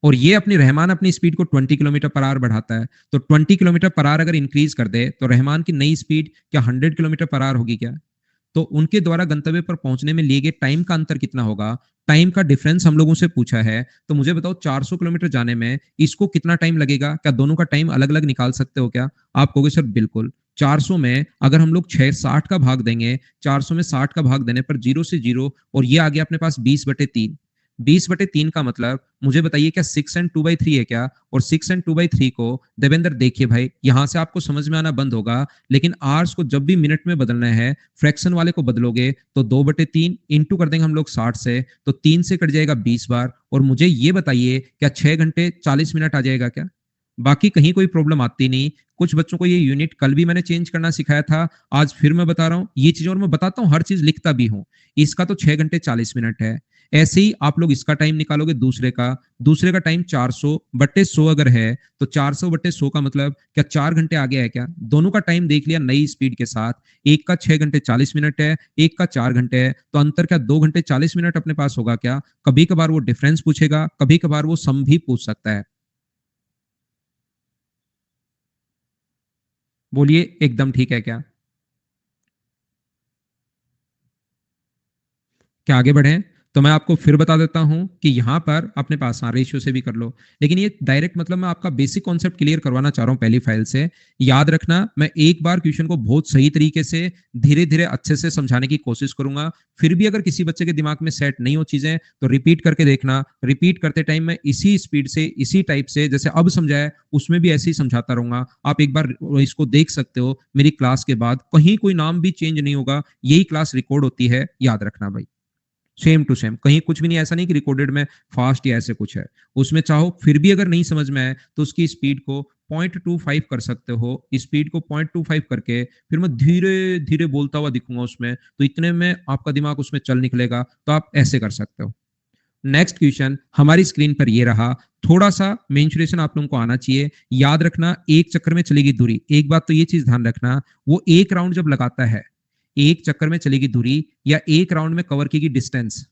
B: और ये अपनी रहमान अपनी स्पीड को 20 किलोमीटर पर आवर बढ़ाता है, तो 20 किलोमीटर पर आवर अगर इंक्रीज कर दे तो रहमान की नई स्पीड क्या 100 किलोमीटर पर आवर होगी क्या? तो उनके द्वारा गंतव्य पर पहुंचने में लिए गए टाइम का अंतर कितना होगा? टाइम का डिफरेंस हम लोगों से पूछा है, तो मुझे बताओ 400 किलोमीटर जाने में इसको कितना टाइम लगेगा? क्या दोनों का टाइम अलग अलग निकाल सकते हो क्या? आप कहोगे सर बिल्कुल। 400 में अगर हम लोग 60 का भाग देंगे, 400 में 60 का भाग देने पर 0 से 0, और ये आ गया अपने पास 20/3। 20/3 का मतलब मुझे बताइए क्या 6 एंड 2/3 है क्या? और 6 एंड 2/3 को देवेंद्र देखिए भाई, यहां से आपको समझ में आना बंद होगा, लेकिन आवर्स को जब भी मिनट में बदलना है फ्रैक्शन वाले को बदलोगे तो 2/3 इंटू कर देंगे हम लोग 60 से, तो 3 से कट जाएगा 20 बार। और मुझे ये बताइए क्या 6 घंटे 40 मिनट आ जाएगा क्या? बाकी कहीं कोई प्रॉब्लम आती नहीं। कुछ बच्चों को ये यूनिट कल भी मैंने चेंज करना सिखाया था, आज फिर मैं बता रहा हूँ ये चीज, और मैं बताता हूँ हर चीज लिखता भी हूँ। इसका तो 6 घंटे 40 मिनट है। ऐसे ही आप लोग इसका टाइम निकालोगे, दूसरे का टाइम 400/100 अगर है तो 400/100 का मतलब क्या 4 घंटे आ गया है क्या? दोनों का टाइम देख लिया नई स्पीड के साथ, एक का 6 घंटे 40 मिनट है, एक का 4 घंटे है, तो अंतर क्या 2 घंटे 40 मिनट अपने पास होगा क्या? कभी कभार वो डिफरेंस पूछेगा, कभी कभार वो सम भी पूछ सकता है। बोलिए एकदम ठीक है क्या? क्या आगे बढ़े? तो मैं आपको फिर बता देता हूं कि यहां पर अपने पास हाँ रेशियो से भी कर लो, लेकिन ये डायरेक्ट मतलब मैं आपका बेसिक कॉन्सेप्ट क्लियर करवाना चाह रहा हूं पहली फाइल से। याद रखना, मैं एक बार क्वेश्चन को बहुत सही तरीके से धीरे धीरे अच्छे से समझाने की कोशिश करूंगा। फिर भी अगर किसी बच्चे के दिमाग में सेट नहीं हो चीजें तो रिपीट करके देखना। रिपीट करते टाइम मैं इसी स्पीड से इसी टाइप से जैसे अब समझाया उसमें भी ऐसे ही समझाता रहूंगा। आप एक बार इसको देख सकते हो मेरी क्लास के बाद, कहीं कोई नाम भी चेंज नहीं होगा, यही क्लास रिकॉर्ड होती है, याद रखना भाई। सेम टू सेम, कहीं कुछ भी नहीं, ऐसा नहीं कि रिकॉर्डेड में फास्ट या ऐसे कुछ है। उसमें चाहो फिर भी अगर नहीं समझ में आए तो उसकी स्पीड को 0.25 कर सकते हो। स्पीड को 0.25 करके फिर मैं धीरे धीरे बोलता हुआ दिखूंगा उसमें, तो इतने में आपका दिमाग उसमें चल निकलेगा। तो आप ऐसे कर सकते हो। नेक्स्ट क्वेश्चन हमारी स्क्रीन पर ये रहा। थोड़ा सा मेंसुरेशन आप लोगों को आना चाहिए। याद रखना, एक चक्कर में चलेगी दूरी। एक बात तो ये चीज ध्यान रखना, वो एक राउंड जब लगाता है, एक चक्कर में चलेगी दूरी या एक राउंड में कवर की डिस्टेंस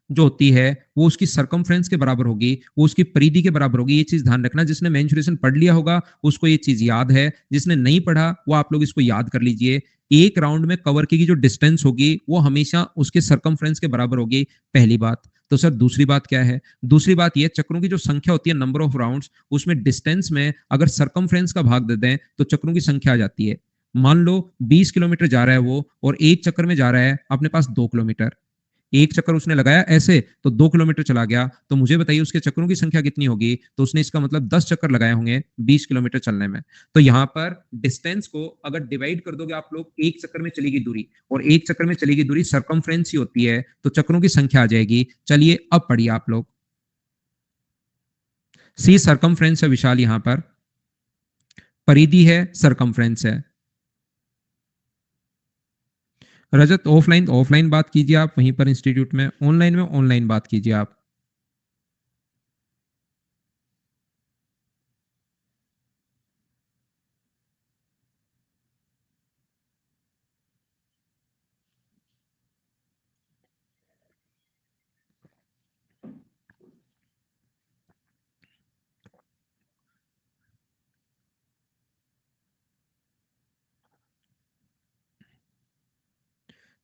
B: जो होती है वो उसकी सरकमफ्रेंस के बराबर होगी, वो उसकी परिधि के बराबर होगी। ये चीज ध्यान रखना। जिसने मेंसुरेशन पढ़ लिया होगा उसको ये चीज याद है, जिसने नहीं पढ़ा वो आप लोग इसको याद कर लीजिए। एक राउंड में कवर की जो डिस्टेंस होगी वो हमेशा उसके सरकमफ्रेंस के बराबर होगी, पहली बात। तो सर दूसरी बात क्या है? दूसरी बात ये, चक्रों की जो संख्या होती है, नंबर ऑफ राउंड्स, उसमें डिस्टेंस में अगर सरकमफ्रेंस का भाग दे दें तो चक्रों की संख्या आ जाती है। मान लो 20 किलोमीटर जा रहा है वो और एक चक्कर में जा रहा है अपने पास 2 किलोमीटर। एक चक्कर उसने लगाया ऐसे तो 2 किलोमीटर चला गया, तो मुझे बताइए उसके चक्करों की संख्या कितनी होगी? तो उसने इसका मतलब 10 चक्कर लगाए होंगे 20 किलोमीटर चलने में। तो यहाँ पर डिस्टेंस को अगर डिवाइड कर दोगे आप लोग, एक चक्कर में चलेगी दूरी, और एक चक्कर में चलेगी दूरी सरकमफ्रेंस ही होती है, तो चक्करों की संख्या आ जाएगी। चलिए अब पढ़िए आप लोग। सी सरकमफ्रेंस है विशाल, यहाँ पर परिधि है, सरकमफ्रेंस है। रजत ऑफलाइन ऑफलाइन बात कीजिए आप वहीं पर इंस्टीट्यूट में ऑनलाइन बात कीजिए आप।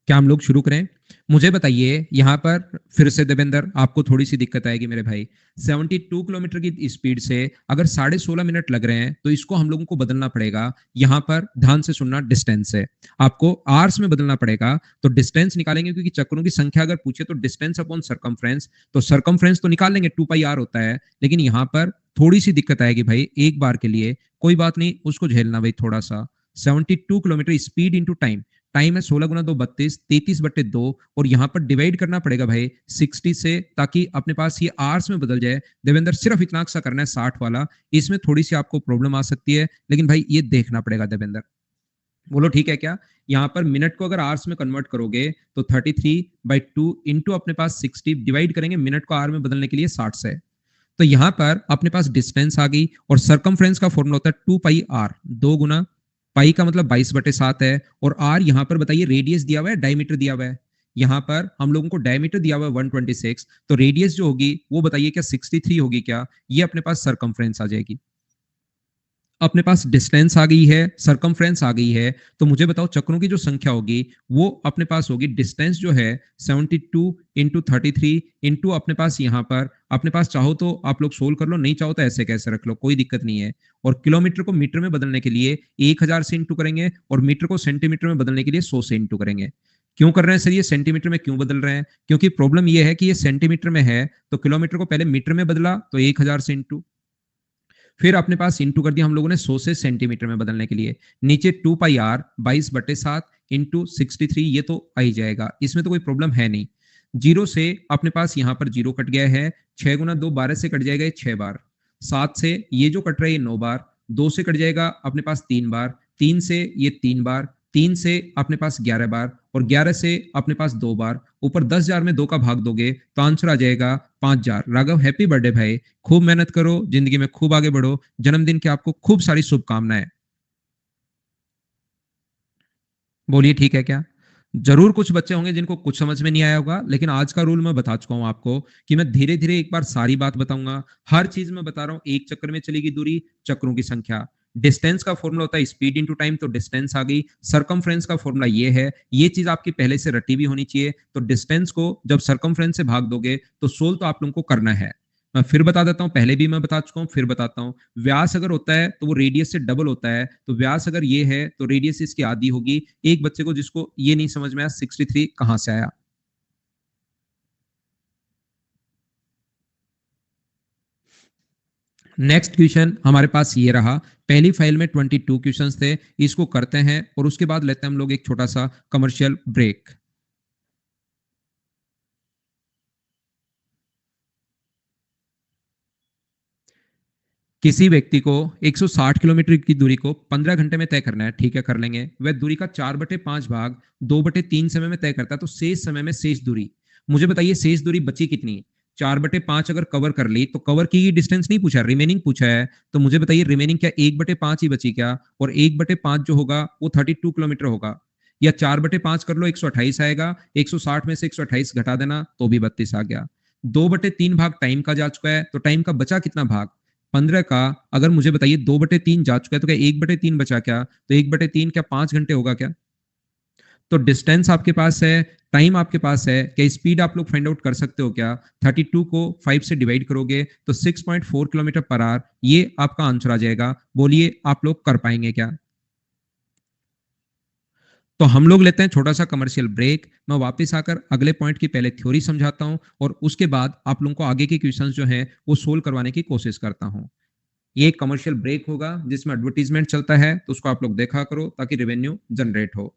B: क्या हम लोग शुरू करें? मुझे बताइए यहाँ पर फिर से देवेंद्र, आपको थोड़ी सी दिक्कत आएगी मेरे भाई। 72 किलोमीटर की स्पीड से अगर 16.5 मिनट लग रहे हैं तो इसको हम लोगों को बदलना पड़ेगा। यहाँ पर ध्यान से सुनना, डिस्टेंस है, आपको आर्स में बदलना पड़ेगा। तो डिस्टेंस निकालेंगे क्योंकि चक्करों की संख्या अगर पूछे तो डिस्टेंस अपॉन सरकमफ्रेंस, तो सरकमफ्रेंस तो निकाल लेंगे, 2 पाई आर होता है। लेकिन यहाँ पर थोड़ी सी दिक्कत आएगी भाई, एक बार के लिए कोई बात नहीं, उसको झेलना भाई थोड़ा सा। 72 kilometre speed into time, time है 16 × 2 32, 33/2, और यहां पर डिवाइड करना पड़ेगा भाई 60 से, ताकि अपने पास ये आवर्स में बदल जाए। देवेंद्र सिर्फ इतना सा करना है 60 वाला, इसमें थोड़ी सी आपको प्रॉब्लम आ सकती है, लेकिन भाई ये देखना पड़ेगा देवेंद्र। बोलो ठीक है क्या? यहाँ पर मिनट को अगर आवर्स में कन्वर्ट करोगे तो 33/2 इंटू अपने पास 60, डिवाइड करेंगे मिनट को आवर में बदलने के लिए 60 से। तो यहां पर अपने पास डिस्टेंस आ गई, और सरकमफ्रेंस का फॉर्मूला होता है 2 पाई आर, 2 गुना पाई का मतलब 22/7 है, और आर यहां पर बताइए रेडियस दिया हुआ है, डायमीटर दिया हुआ है। यहां पर हम लोगों को डायमीटर दिया हुआ है 126, तो रेडियस जो होगी वो बताइए क्या 63 होगी क्या? ये अपने पास सरकमफ्रेंस आ जाएगी। अपने पास डिस्टेंस आ गई है, सरकमफ्रेंस आ गई है, तो मुझे बताओ चक्रों की जो संख्या होगी वो अपने पास होगी, डिस्टेंस जो है 72 इंटू 33 इंटू अपने पास यहाँ पर, अपने पास चाहो तो आप लोग सोल्व कर लो, नहीं चाहो तो ऐसे कैसे रख लो, कोई दिक्कत नहीं है। और किलोमीटर को मीटर में बदलने के लिए 1000 से इंटू करेंगे, और मीटर को सेंटीमीटर में बदलने के लिए 100 से इंटू करेंगे। क्यों कर रहे हैं सर ये सेंटीमीटर में क्यों बदल रहे हैं? क्योंकि प्रॉब्लम ये है कि ये सेंटीमीटर में है, तो किलोमीटर को पहले मीटर में बदला तो 1000 से इंटू, फिर अपने पास इंटू कर दिया हम लोगों ने 100 से सेंटीमीटर में बदलने के लिए, नीचे 2 पाई आर 22/7 इंटू 63, ये तो आ ही जाएगा, इसमें तो कोई प्रॉब्लम है नहीं। जीरो से अपने पास यहाँ पर जीरो कट गया है, 6 × 2 12 से कट जाएगा ये 6 बार, 7 से ये जो कट रहा है ये 9 बार, 2 से कट जाएगा अपने पास 3 बार, 3 से ये 3 बार, 3 से अपने पास 11 बार, और 11 से अपने पास 2 बार, ऊपर 10,000 में 2 का भाग दोगे तो आंसर आ जाएगा 5,000। राघव हैप्पी बर्थडे भाई, खूब मेहनत करो, जिंदगी में खूब आगे बढ़ो, जन्मदिन की आपको खूब सारी शुभकामनाएं। बोलिए ठीक है क्या? जरूर कुछ बच्चे होंगे जिनको कुछ समझ में नहीं आया होगा, लेकिन आज का रूल मैं बता चुका हूं आपको कि मैं धीरे धीरे एक बार सारी बात बताऊंगा। हर चीज में बता रहा हूं, एक चक्कर में चलेगी दूरी, चक्रों की संख्या, डिस्टेंस का फॉर्मूला होता है स्पीड इनटू टाइम, तो डिस्टेंस आ गई। सरकमफ्रेंस का फॉर्मूला ये है, ये चीज आपकी पहले से रटी भी होनी चाहिए। तो डिस्टेंस को जब सरकमफ्रेंस से भाग दोगे तो सोल्व तो आप लोगों को करना है। मैं फिर बता देता हूं, पहले भी मैं बता चुका हूं, फिर बताता हूं। व्यास अगर होता है तो वो रेडियस से डबल होता है, तो व्यास अगर ये है तो रेडियस इसकी आधी होगी। एक बच्चे को जिसको ये नहीं समझ में आया 63 कहां से आया। नेक्स्ट क्वेश्चन हमारे पास ये रहा। पहली फाइल में 22 क्वेश्चंस थे, इसको करते हैं और उसके बाद लेते हैं हम लोग एक छोटा सा कमर्शियल ब्रेक। किसी व्यक्ति को 160 किलोमीटर की दूरी को 15 घंटे में तय करना है, ठीक है कर लेंगे। वह दूरी का 4/5 भाग 2/3 समय में तय करता है, तो शेष समय में शेष दूरी मुझे बताइए, शेष दूरी बची कितनी। 4/5 अगर कवर कर ली तो कवर की डिस्टेंस नहीं पूछा, रिमेनिंग पूछा है। तो मुझे बताइए रिमेनिंग क्या 1/5 ही बची क्या, और 1/5 जो होगा वो 32 किलोमीटर होगा। या 4/5 कर लो 128 आएगा, 160 में से 128 घटा देना तो भी 32 आ गया। 2/3 भाग टाइम का जा चुका है, तो टाइम का बचा कितना भाग 15 का। अगर मुझे बताइए 2/3 जा चुका है तो क्या 1/3 बचा क्या, तो 1/3 क्या 5 घंटे होगा क्या। तो डिस्टेंस आपके पास है, टाइम आपके पास है, क्या स्पीड आप लोग फाइंड आउट कर सकते हो क्या। 32 को 5 से डिवाइड करोगे तो 6.4 किलोमीटर पर आवर, ये आपका आंसर आ जाएगा। बोलिए आप लोग कर पाएंगे क्या। तो हम लोग लेते हैं छोटा सा कमर्शियल ब्रेक। मैं वापस आकर अगले पॉइंट की पहले थ्योरी समझाता हूं और उसके बाद आप लोगों को आगे के क्वेश्चंस जो हैं वो सोल्व करवाने की कोशिश करता हूं। ये एक कमर्शियल ब्रेक होगा जिसमें एडवर्टीजमेंट चलता है, तो उसको आप लोग देखा करो ताकि रेवेन्यू जनरेट हो।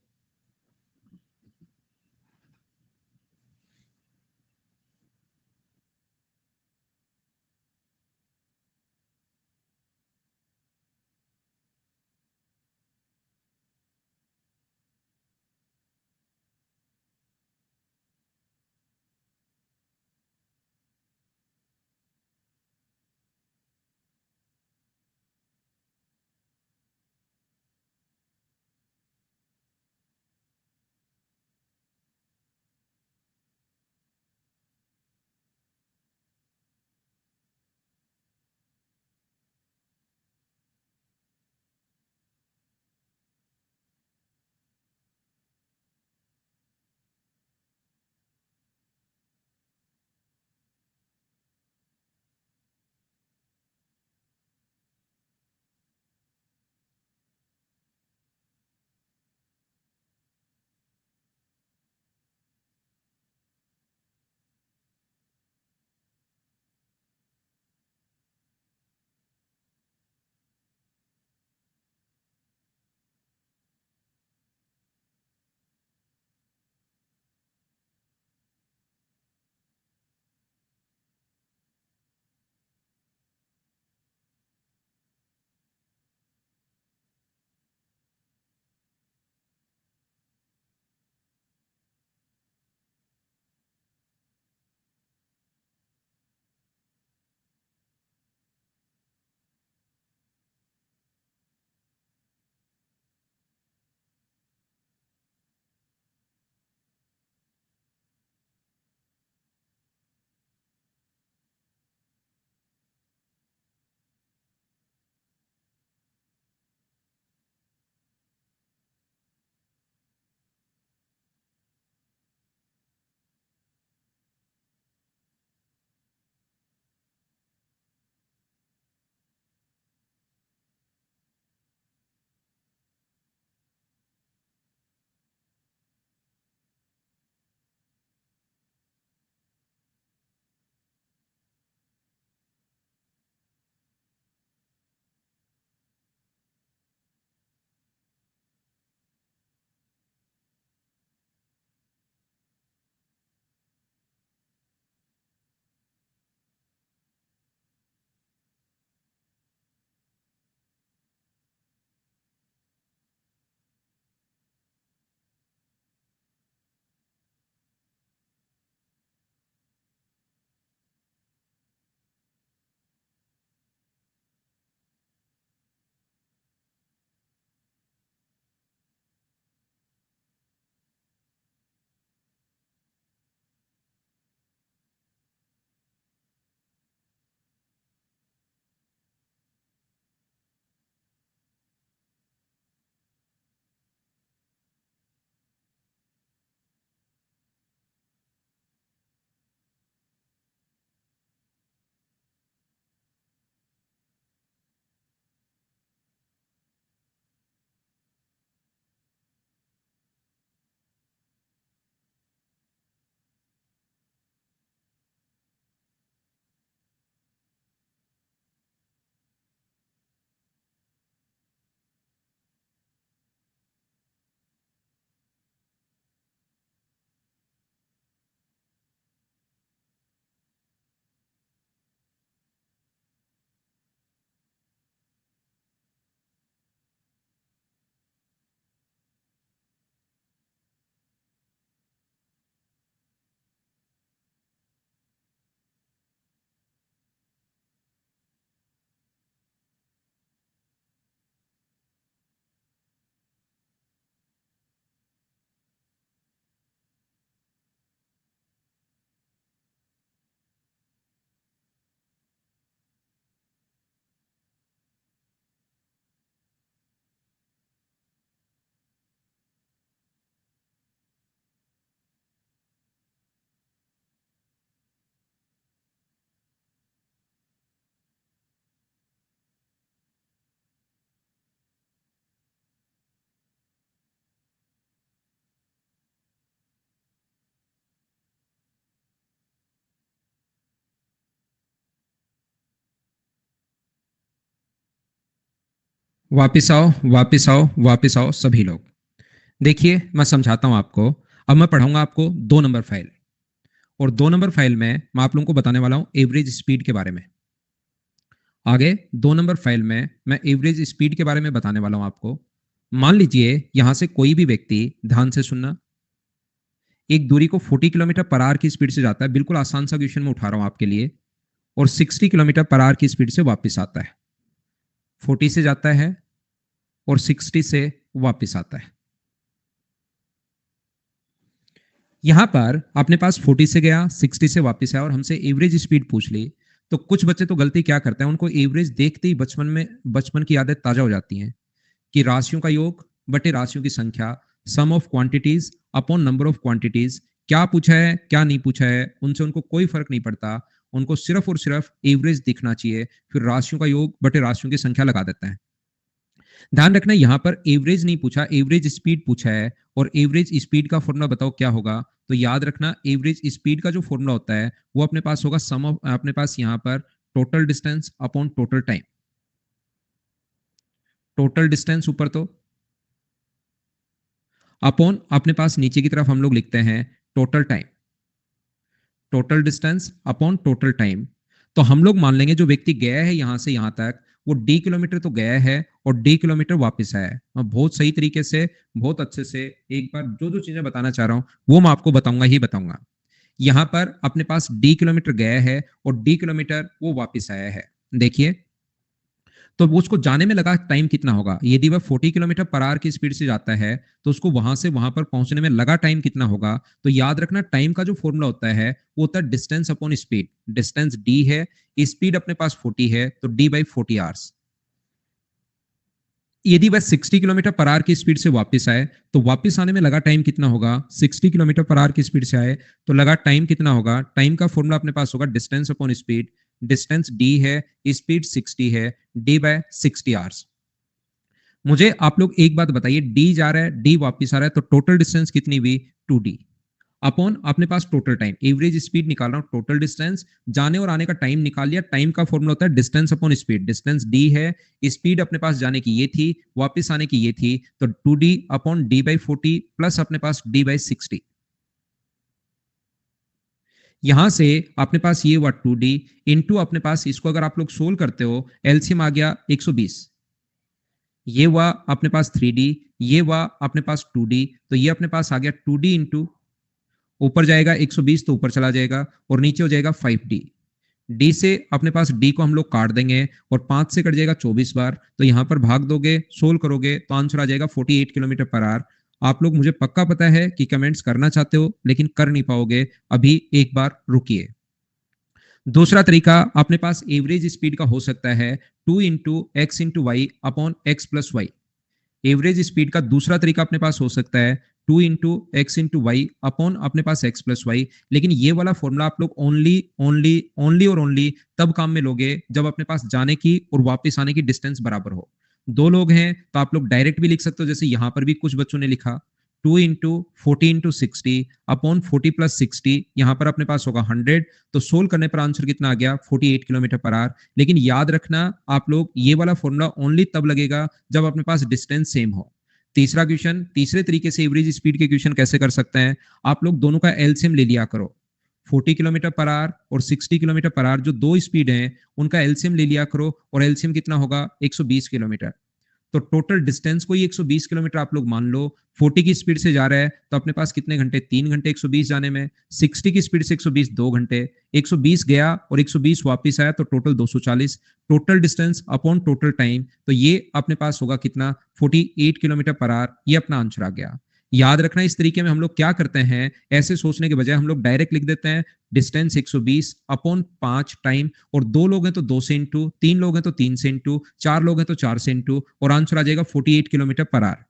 B: वापिस आओ, वापिस आओ, वापिस आओ सभी लोग। देखिए, मैं समझाता हूं आपको। अब मैं पढ़ाऊंगा आपको 2 नंबर फाइल, और 2 नंबर फाइल में मैं आप लोगों को बताने वाला हूं एवरेज स्पीड के बारे में। आगे 2 नंबर फाइल में मैं एवरेज स्पीड के बारे में बताने वाला हूं आपको। मान लीजिए यहां से कोई भी व्यक्ति, ध्यान से सुनना, एक दूरी को 40 किलोमीटर पर आवर की स्पीड से जाता है। बिल्कुल आसान सा क्वेश्चन मैं उठा रहा हूं आपके लिए। और 60 किलोमीटर पर आवर की स्पीड से वापस आता है। 40 से जाता है और 60 से वापस आता है। यहां पर अपने पास 40 से गया, 60 से वापस आया और हमसे एवरेज स्पीड पूछ ली। तो कुछ बच्चे तो गलती क्या करते हैं, उनको एवरेज देखते ही बचपन की आदत ताजा हो जाती है कि राशियों का योग बटे राशियों की संख्या, sum of quantities upon number of quantities. क्या पूछा है क्या नहीं पूछा है उनसे उनको कोई फर्क नहीं पड़ता। उनको सिर्फ और सिर्फ एवरेज दिखना चाहिए, फिर राशियों का योग बटे राशियों की संख्या लगा देते हैं। ध्यान रखना, यहां पर एवरेज नहीं पूछा, एवरेज स्पीड पूछा है। और एवरेज स्पीड का फॉर्मूला बताओ क्या होगा। तो याद रखना, एवरेज स्पीड का जो फॉर्मूला होता है वो अपने पास होगा सम ऑफ, अपने पास यहां पर total distance upon total time. Total distance ऊपर तो, अपॉन अपने पास नीचे की तरफ हम लोग लिखते हैं total time. Total distance upon total time. तो हम लोग मान लेंगे जो व्यक्ति गया है यहां से यहां तक, वो डी किलोमीटर तो गया है और डी किलोमीटर वापस आया है। मैं बहुत सही तरीके से, बहुत अच्छे से एक बार जो जो चीजें बताना चाह रहा हूं वो मैं आपको बताऊंगा ही बताऊंगा। यहां पर अपने पास डी किलोमीटर गया है और डी किलोमीटर वो वापस आया है। देखिए, तो वो उसको जाने में लगा टाइम कितना होगा। यदि वह 40 किलोमीटर पर आवर की स्पीड से जाता है तो उसको वहां से वहां पर पहुंचने में लगा टाइम कितना होगा। तो याद रखना, टाइम का जो फॉर्मूला होता है वो होता है distance upon speed. Distance D है, स्पीड अपने पास 40 है, तो डी बाई 40 आवर्स। यदि वह 60 किलोमीटर पर आवर की स्पीड से वापस आए तो वापस आने में लगा टाइम कितना होगा। 60 किलोमीटर पर आवर की स्पीड से आए तो लगा टाइम कितना होगा। टाइम का फॉर्मूला अपने पास होगा distance upon speed. Distance D है, स्पीड 60 है, डी बाय 60 आवर्स। मुझे आप लोग एक बात बताइए, डी जा रहा है, डी वापस आ रहा है, तो टोटल डिस्टेंस कितनी हुई 2d अपॉन अपने पास टोटल टाइम। एवरेज स्पीड निकाल रहा हूं, टोटल डिस्टेंस, जाने और आने का टाइम निकाल लिया। टाइम का फॉर्मूला होता है distance upon speed. Distance D है, स्पीड अपने पास जाने की ये थी, वापस आने की ये थी, तो 2d upon D by 40 plus अपने पास डी बाई 60। यहां से अपने पास ये हुआ 2d इंटू अपने पास, इसको अगर आप लोग सोल्व करते हो एलसीएम आ गया 120। ये हुआ अपने पास 3d, ये हुआ अपने पास 2d, तो ये अपने पास आ गया 2d इंटू, ऊपर जाएगा 120 तो ऊपर चला जाएगा और नीचे हो जाएगा 5d। डी से अपने पास डी को हम लोग काट देंगे और 5 से कट जाएगा 24 बार, तो यहां पर भाग दोगे, सोल्व करोगे तो आंसर आ जाएगा 48 किलोमीटर पर आवर। आप लोग, मुझे पक्का पता है कि कमेंट्स करना चाहते हो लेकिन कर नहीं पाओगे, अभी एक बार रुकिए। दूसरा तरीका अपने पास एवरेज स्पीड का हो सकता है 2 into X into Y upon X plus Y. Average speed का दूसरा तरीका अपने पास हो सकता है 2 into X into Y upon अपने पास एक्स प्लस वाई। लेकिन ये वाला फॉर्मूला आप लोग ओनली ओनली ओनली और ओनली तब काम में लोगे जब अपने पास जाने की और वापस आने की डिस्टेंस बराबर हो। दो लोग हैं तो आप लोग डायरेक्ट भी लिख सकते हो, जैसे यहां पर भी कुछ बच्चों ने लिखा 2 इंटू 40 इंटू 60 अपॉन 40 प्लस 60, यहां पर अपने पास होगा 100। तो सोल्व करने पर आंसर कितना आ गया 48 किलोमीटर पर आवर। लेकिन याद रखना आप लोग, ये वाला फॉर्मूला ओनली तब लगेगा जब अपने पास डिस्टेंस सेम हो। तीसरा क्वेश्चन, तीसरे तरीके से एवरेज स्पीड के क्वेश्चन कैसे कर सकते हैं, आप लोग दोनों का एलसीएम ले लिया करो। 40 किलोमीटर पर आवर और 60 किलोमीटर पर आवर जो दो स्पीड हैं उनका एलसीएम ले लिया करो, और एलसीएम कितना होगा 120 किलोमीटर। तो टोटल डिस्टेंस को ही 120 किलोमीटर आप लोग मान लो। 40 की स्पीड से जा रहा है तो अपने पास कितने घंटे, 3 घंटे 120 जाने में। 60 की स्पीड से 120 2 घंटे, 120 गया और 120 वापस आया तो total 240। Total distance upon total time, तो ये अपने पास होगा कितना 48 किलोमीटर पर आवर। ये अपना आंसर आ गया। याद रखना, इस तरीके में हम लोग क्या करते हैं, ऐसे सोचने के बजाय हम लोग डायरेक्ट लिख देते हैं डिस्टेंस 120 अपॉन 5 टाइम, और 2 लोग हैं तो 2 से इंटू, 3 लोग हैं तो 3 से इंटू, 4 लोग हैं तो 4 से इंटू, और आंसर आ जाएगा 48 किलोमीटर पर आवर।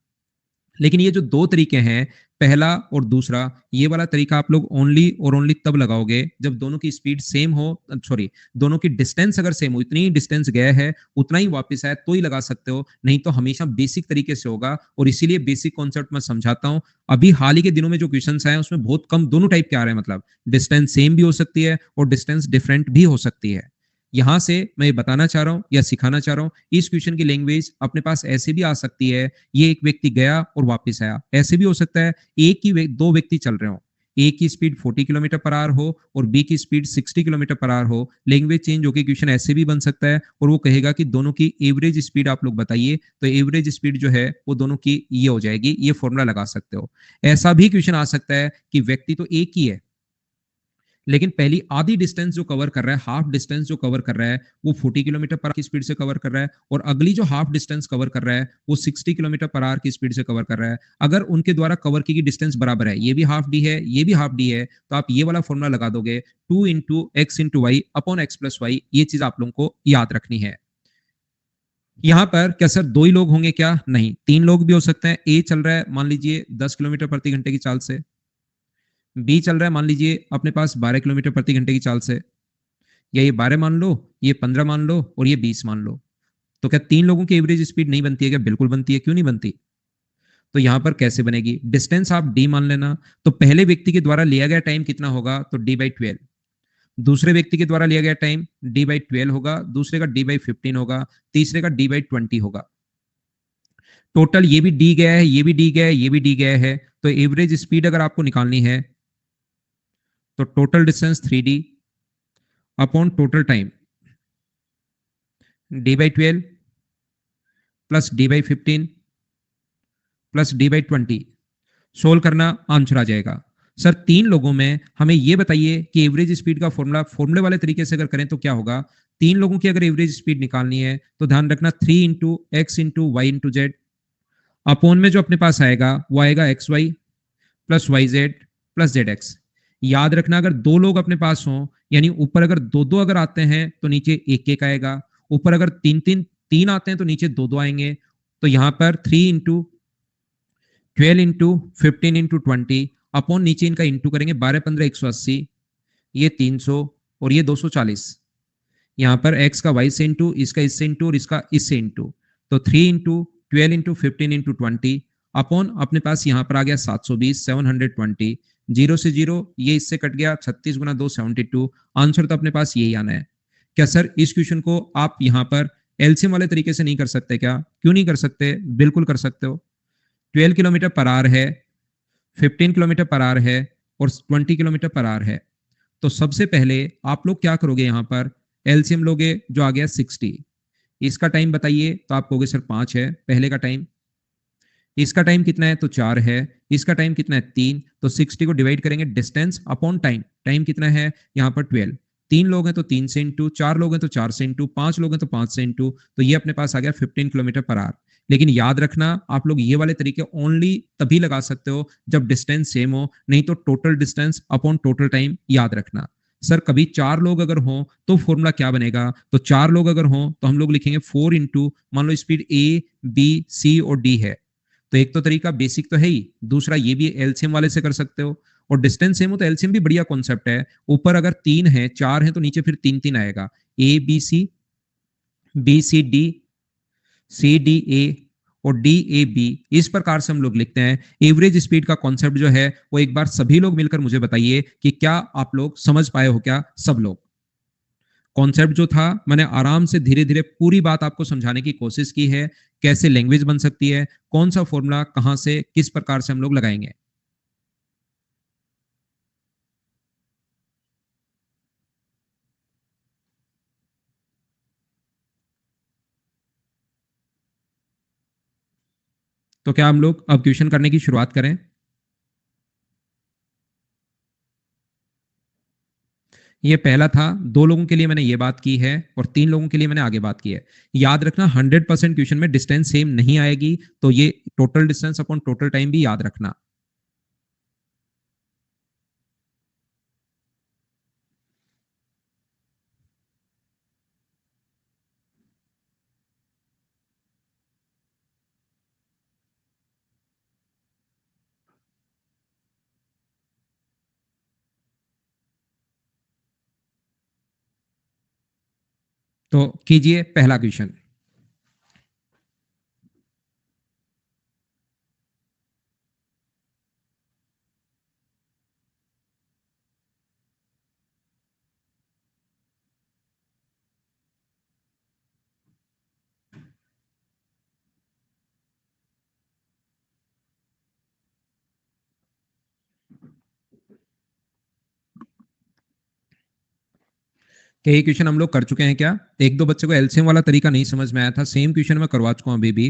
B: लेकिन ये जो दो तरीके हैं, पहला और दूसरा, ये वाला तरीका आप लोग ओनली और ओनली तब लगाओगे जब दोनों की स्पीड सेम हो, सॉरी, दोनों की डिस्टेंस अगर सेम हो, इतनी ही डिस्टेंस गया है उतना ही वापस आया तो ही लगा सकते हो, नहीं तो हमेशा बेसिक तरीके से होगा। और इसीलिए बेसिक कॉन्सेप्ट मैं समझाता हूं। अभी हाल ही के दिनों में जो क्वेश्चंस आए हैं उसमें बहुत कम दोनों टाइप के आ रहे हैं, मतलब डिस्टेंस सेम भी हो सकती है और डिस्टेंस डिफरेंट भी हो सकती है। यहां से मैं ये बताना चाह रहा हूं या सिखाना चाह रहा हूं, इस क्वेश्चन की लैंग्वेज अपने पास ऐसे भी आ सकती है, ये एक व्यक्ति गया और वापस आया। ऐसे भी हो सकता है एक ही दो व्यक्ति चल रहे हो, ए की स्पीड 40 किलोमीटर पर आवर हो और बी की स्पीड 60 किलोमीटर पर आवर हो, लैंग्वेज चेंज होकर क्वेश्चन ऐसे भी बन सकता है और वो कहेगा कि दोनों की एवरेज स्पीड आप लोग बताइए, तो एवरेज स्पीड जो है वो दोनों की ये हो जाएगी, ये फॉर्मूला लगा सकते हो। ऐसा भी क्वेश्चन आ सकता है कि व्यक्ति तो एक ही है, लेकिन पहली आधी डिस्टेंस जो कवर कर रहा है, हाफ डिस्टेंस जो कवर कर रहा है, वो 40 किलोमीटर पर की स्पीड से कवर कर रहा है और अगली जो हाफ डिस्टेंस कवर कर रहा है वो 60 किलोमीटर पर आवर की स्पीड से कवर कर रहा है। अगर उनके द्वारा कवर की गई डिस्टेंस बराबर है, ये भी हाफ डी है, ये भी हाफ डी है, तो आप ये वाला फॉर्मूला लगा दोगे, 2 into X into Y upon X plus Y. ये चीज आप लोगों को याद रखनी है। यहां पर क्या सर दो ही लोग होंगे क्या? नहीं, तीन लोग भी हो सकते हैं। ए चल रहा है मान लीजिए 10 किलोमीटर प्रति घंटे की चाल से, बी चल रहा है मान लीजिए अपने पास 12 किलोमीटर प्रति घंटे की चाल से, या ये 12 मान लो, ये 15 मान लो और ये 20 मान लो। तो क्या तीन लोगों की एवरेज स्पीड नहीं बनती है क्या? बिल्कुल बनती है, क्यों नहीं बनती? तो यहां पर कैसे बनेगी? डिस्टेंस आप डी मान लेना, तो पहले व्यक्ति के द्वारा लिया गया टाइम कितना होगा? तो डी बाई 12। दूसरे व्यक्ति के द्वारा लिया गया टाइम डी बाई 12 होगा, दूसरे का डी बाई 15 होगा, तीसरे का डी बाई 20 होगा। टोटल ये भी डी गया है, ये भी डी गया है, ये भी डी गया है, तो एवरेज स्पीड अगर आपको निकालनी है तो total distance 3D upon total time D by 12 plus D by 15 plus D by 20। Solve करना, आंसर आ जाएगा। सर तीन लोगों में हमें यह बताइए कि एवरेज स्पीड का फॉर्मूले वाले तरीके से अगर करें तो क्या होगा? तीन लोगों की अगर एवरेज स्पीड निकालनी है तो ध्यान रखना 3 into X into Y into Z, upon में जो अपने पास आएगा वो आएगा X Y plus Y Z plus Z X. याद रखना अगर दो लोग अपने पास हों, यानी ऊपर अगर दो दो अगर आते हैं तो नीचे एक एक आएगा, ऊपर अगर तीन तीन तीन आते हैं तो नीचे दो दो आएंगे। तो यहां पर 3 इंटू 12 इंटू 15 इंटू 20 अपॉन नीचे इनका इंटू करेंगे, 12 15 180, ये 300 और ये 240। यहाँ पर x का y से इंटू, इसका इससे इंटू और इसका इससे इंटू, तो 3 इंटू 12 इंटू 15 इंटू 20 अपॉन अपने पास यहाँ पर आ गया 720, 720। जीरो से जीरो ये इससे कट गया, 36 गुना 2 72। आंसर तो अपने पास यही आना है। क्या सर इस क्वेश्चन को आप यहाँ पर एलसीएम वाले तरीके से नहीं कर सकते क्या? क्यों नहीं कर सकते? बिल्कुल कर सकते हो। 12 किलोमीटर पर आवर है, 15 किलोमीटर पर आवर है और 20 किलोमीटर पर आवर है। तो सबसे पहले आप लोग क्या करोगे? यहाँ पर एलसीएम लोगे, जो आ गया 60। इसका टाइम बताइए, तो आप कहोगे सर 5 है पहले का टाइम, इसका टाइम कितना है? तो 4 है, इसका टाइम कितना है? 3। तो 60 को डिवाइड करेंगे डिस्टेंस अपॉन टाइम, टाइम कितना है यहाँ पर? 12। तीन लोग हैं तो 3 से इंटू, चार लोग हैं तो 4 से इंटू, पांच लोग हैं तो 5 से इंटू, तो ये अपने पास आ गया 15 किलोमीटर पर आवर। लेकिन याद रखना आप लोग ये वाले तरीके ओनली तभी लगा सकते हो जब डिस्टेंस सेम हो, नहीं तो total distance upon total time याद रखना। सर कभी चार लोग अगर हों तो फॉर्मूला क्या बनेगा? तो चार लोग अगर हों तो हम लोग लिखेंगे 4 इंटू, मान लो स्पीड ए बी सी और डी है, तो एक तो तरीका बेसिक तो है ही, दूसरा ये भी एलसीएम वाले से कर सकते हो। और डिस्टेंस सेम हो तो एलसीएम भी बढ़िया कॉन्सेप्ट है। ऊपर अगर तीन है चार है तो नीचे फिर तीन तीन आएगा, A B C, B C D, C D A और डी ए बी। इस प्रकार से हम लोग लिखते हैं। एवरेज स्पीड का कॉन्सेप्ट जो है वो एक बार सभी लोग मिलकर मुझे बताइए कि क्या आप लोग समझ पाए हो क्या? सब लोग कॉन्सेप्ट जो था मैंने आराम से धीरे धीरे पूरी बात आपको समझाने की कोशिश की है, कैसे लैंग्वेज बन सकती है, कौन सा फॉर्मूला कहां से किस प्रकार से हम लोग लगाएंगे। तो क्या हम लोग अब क्वेश्चन करने की शुरुआत करें? ये पहला था, दो लोगों के लिए मैंने ये बात की है और तीन लोगों के लिए मैंने आगे बात की है। याद रखना 100% क्वेश्चन में डिस्टेंस सेम नहीं आएगी, तो ये total distance upon total time भी याद रखना। तो कीजिए पहला क्वेश्चन। क्या ये क्वेश्चन हम लोग कर चुके हैं क्या? एक दो बच्चे को एलसीएम वाला तरीका नहीं समझ में आया था, सेम क्वेश्चन मैं करवा चुका हूं अभी भी।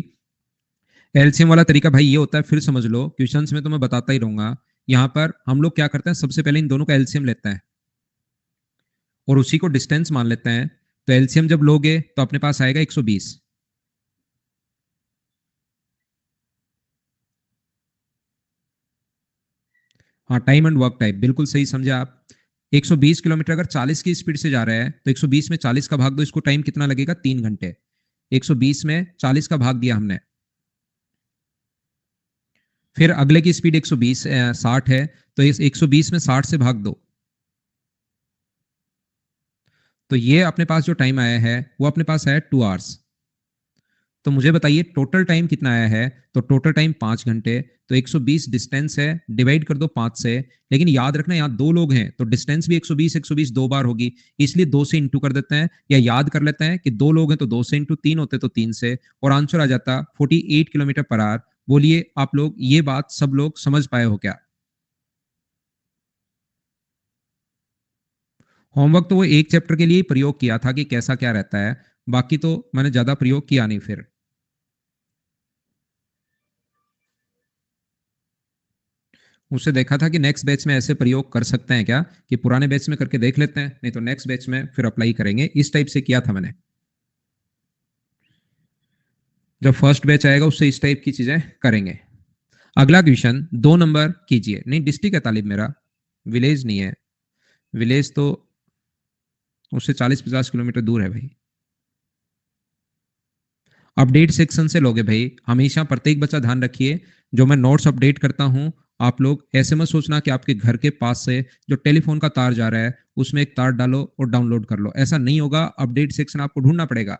B: एलसीएम वाला तरीका भाई ये होता है, फिर समझ लो, क्वेश्चंस में तो मैं बताता ही रहूंगा। यहाँ पर हम लोग क्या करते हैं, सबसे पहले इन दोनों का एलसीएम लेते हैं और उसी को डिस्टेंस मान लेते हैं। तो एलसीएम जब लोगे तो अपने पास आएगा 120। हाँ, टाइम एंड वर्क टाइप बिल्कुल सही समझे आप। 120 किलोमीटर अगर 40 की स्पीड से जा रहा है तो 120 में 40 का भाग दो, इसको टाइम कितना लगेगा? 3 घंटे। 120 में 40 का भाग दिया हमने। फिर अगले की स्पीड 120 60 है, तो इस 120 में 60 से भाग दो। तो ये अपने पास जो टाइम आया है वो अपने पास आया 2 आवर्स। तो मुझे बताइए टोटल टाइम कितना आया है? तो टोटल टाइम 5 घंटे। तो 120 डिस्टेंस है, डिवाइड कर दो 5 से। लेकिन याद रखना यहाँ दो लोग हैं तो डिस्टेंस भी 120 120 दो बार होगी, इसलिए 2 से इंटू कर देते हैं, या याद कर लेते हैं कि दो लोग हैं तो 2 से इंटू, 3 होते तो 3 से, और आंसर आ जाता 48 किलोमीटर पर आवर। बोलिए आप लोग ये बात सब लोग समझ पाए हो क्या? होमवर्क तो वो एक चैप्टर के लिए ही प्रयोग किया था कि कैसा क्या रहता है, बाकी तो मैंने ज्यादा प्रयोग किया नहीं फिर। उससे देखा था कि नेक्स्ट बैच में ऐसे प्रयोग कर सकते हैं क्या, कि पुराने बैच में करके देख लेते हैं, नहीं तो नेक्स्ट बैच में फिर अप्लाई करेंगे, इस टाइप से किया था मैंने। जब फर्स्ट बैच आएगा उससे इस टाइप की चीजें करेंगे। अगला क्वेश्चन 2 नंबर कीजिए। नहीं, डिस्ट्रिक्ट है तालिब मेरा, विलेज नहीं है। विलेज तो उससे 40-50 किलोमीटर दूर है भाई। अपडेट सेक्शन से लोगे भाई, हमेशा प्रत्येक बच्चा ध्यान रखिए, जो मैं नोट्स अपडेट करता हूं, आप लोग ऐसे मत सोचना कि आपके घर के पास से जो टेलीफोन का तार जा रहा है उसमें एक तार डालो और डाउनलोड कर लो, ऐसा नहीं होगा। अपडेट सेक्शन आपको ढूंढना पड़ेगा।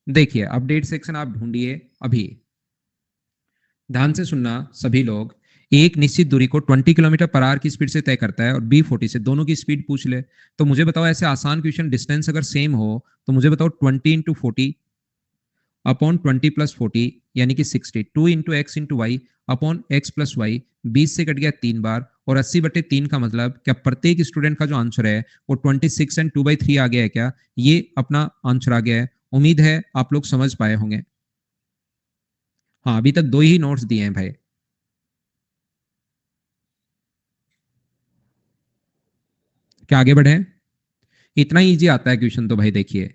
B: देखिए अपडेट सेक्शन आप ढूंढिए अभी। ध्यान से सुनना सभी लोग। एक निश्चित दूरी को 20 किलोमीटर पर आवर की स्पीड से तय करता है और B40 से, दोनों की स्पीड पूछ ले। तो मुझे बताओ ऐसे आसान क्वेश्चन, डिस्टेंस अगर सेम हो तो मुझे बताओ 20 × 40 अपॉन 20 + 40 यानी कि 60, 2 × x × y upon x + y। 20 से कट गया 3 बार, और 80/3 का मतलब क्या प्रत्येक स्टूडेंट का जो आंसर है वो 26 एंड 2/3 आ गया है क्या? ये अपना आंसर आ गया है। उम्मीद है आप लोग समझ पाए होंगे। हाँ, अभी तक दो ही नोट्स दिए हैं भाई। क्या आगे बढ़े? इतना ही इजी आता है क्वेश्चन तो भाई, देखिए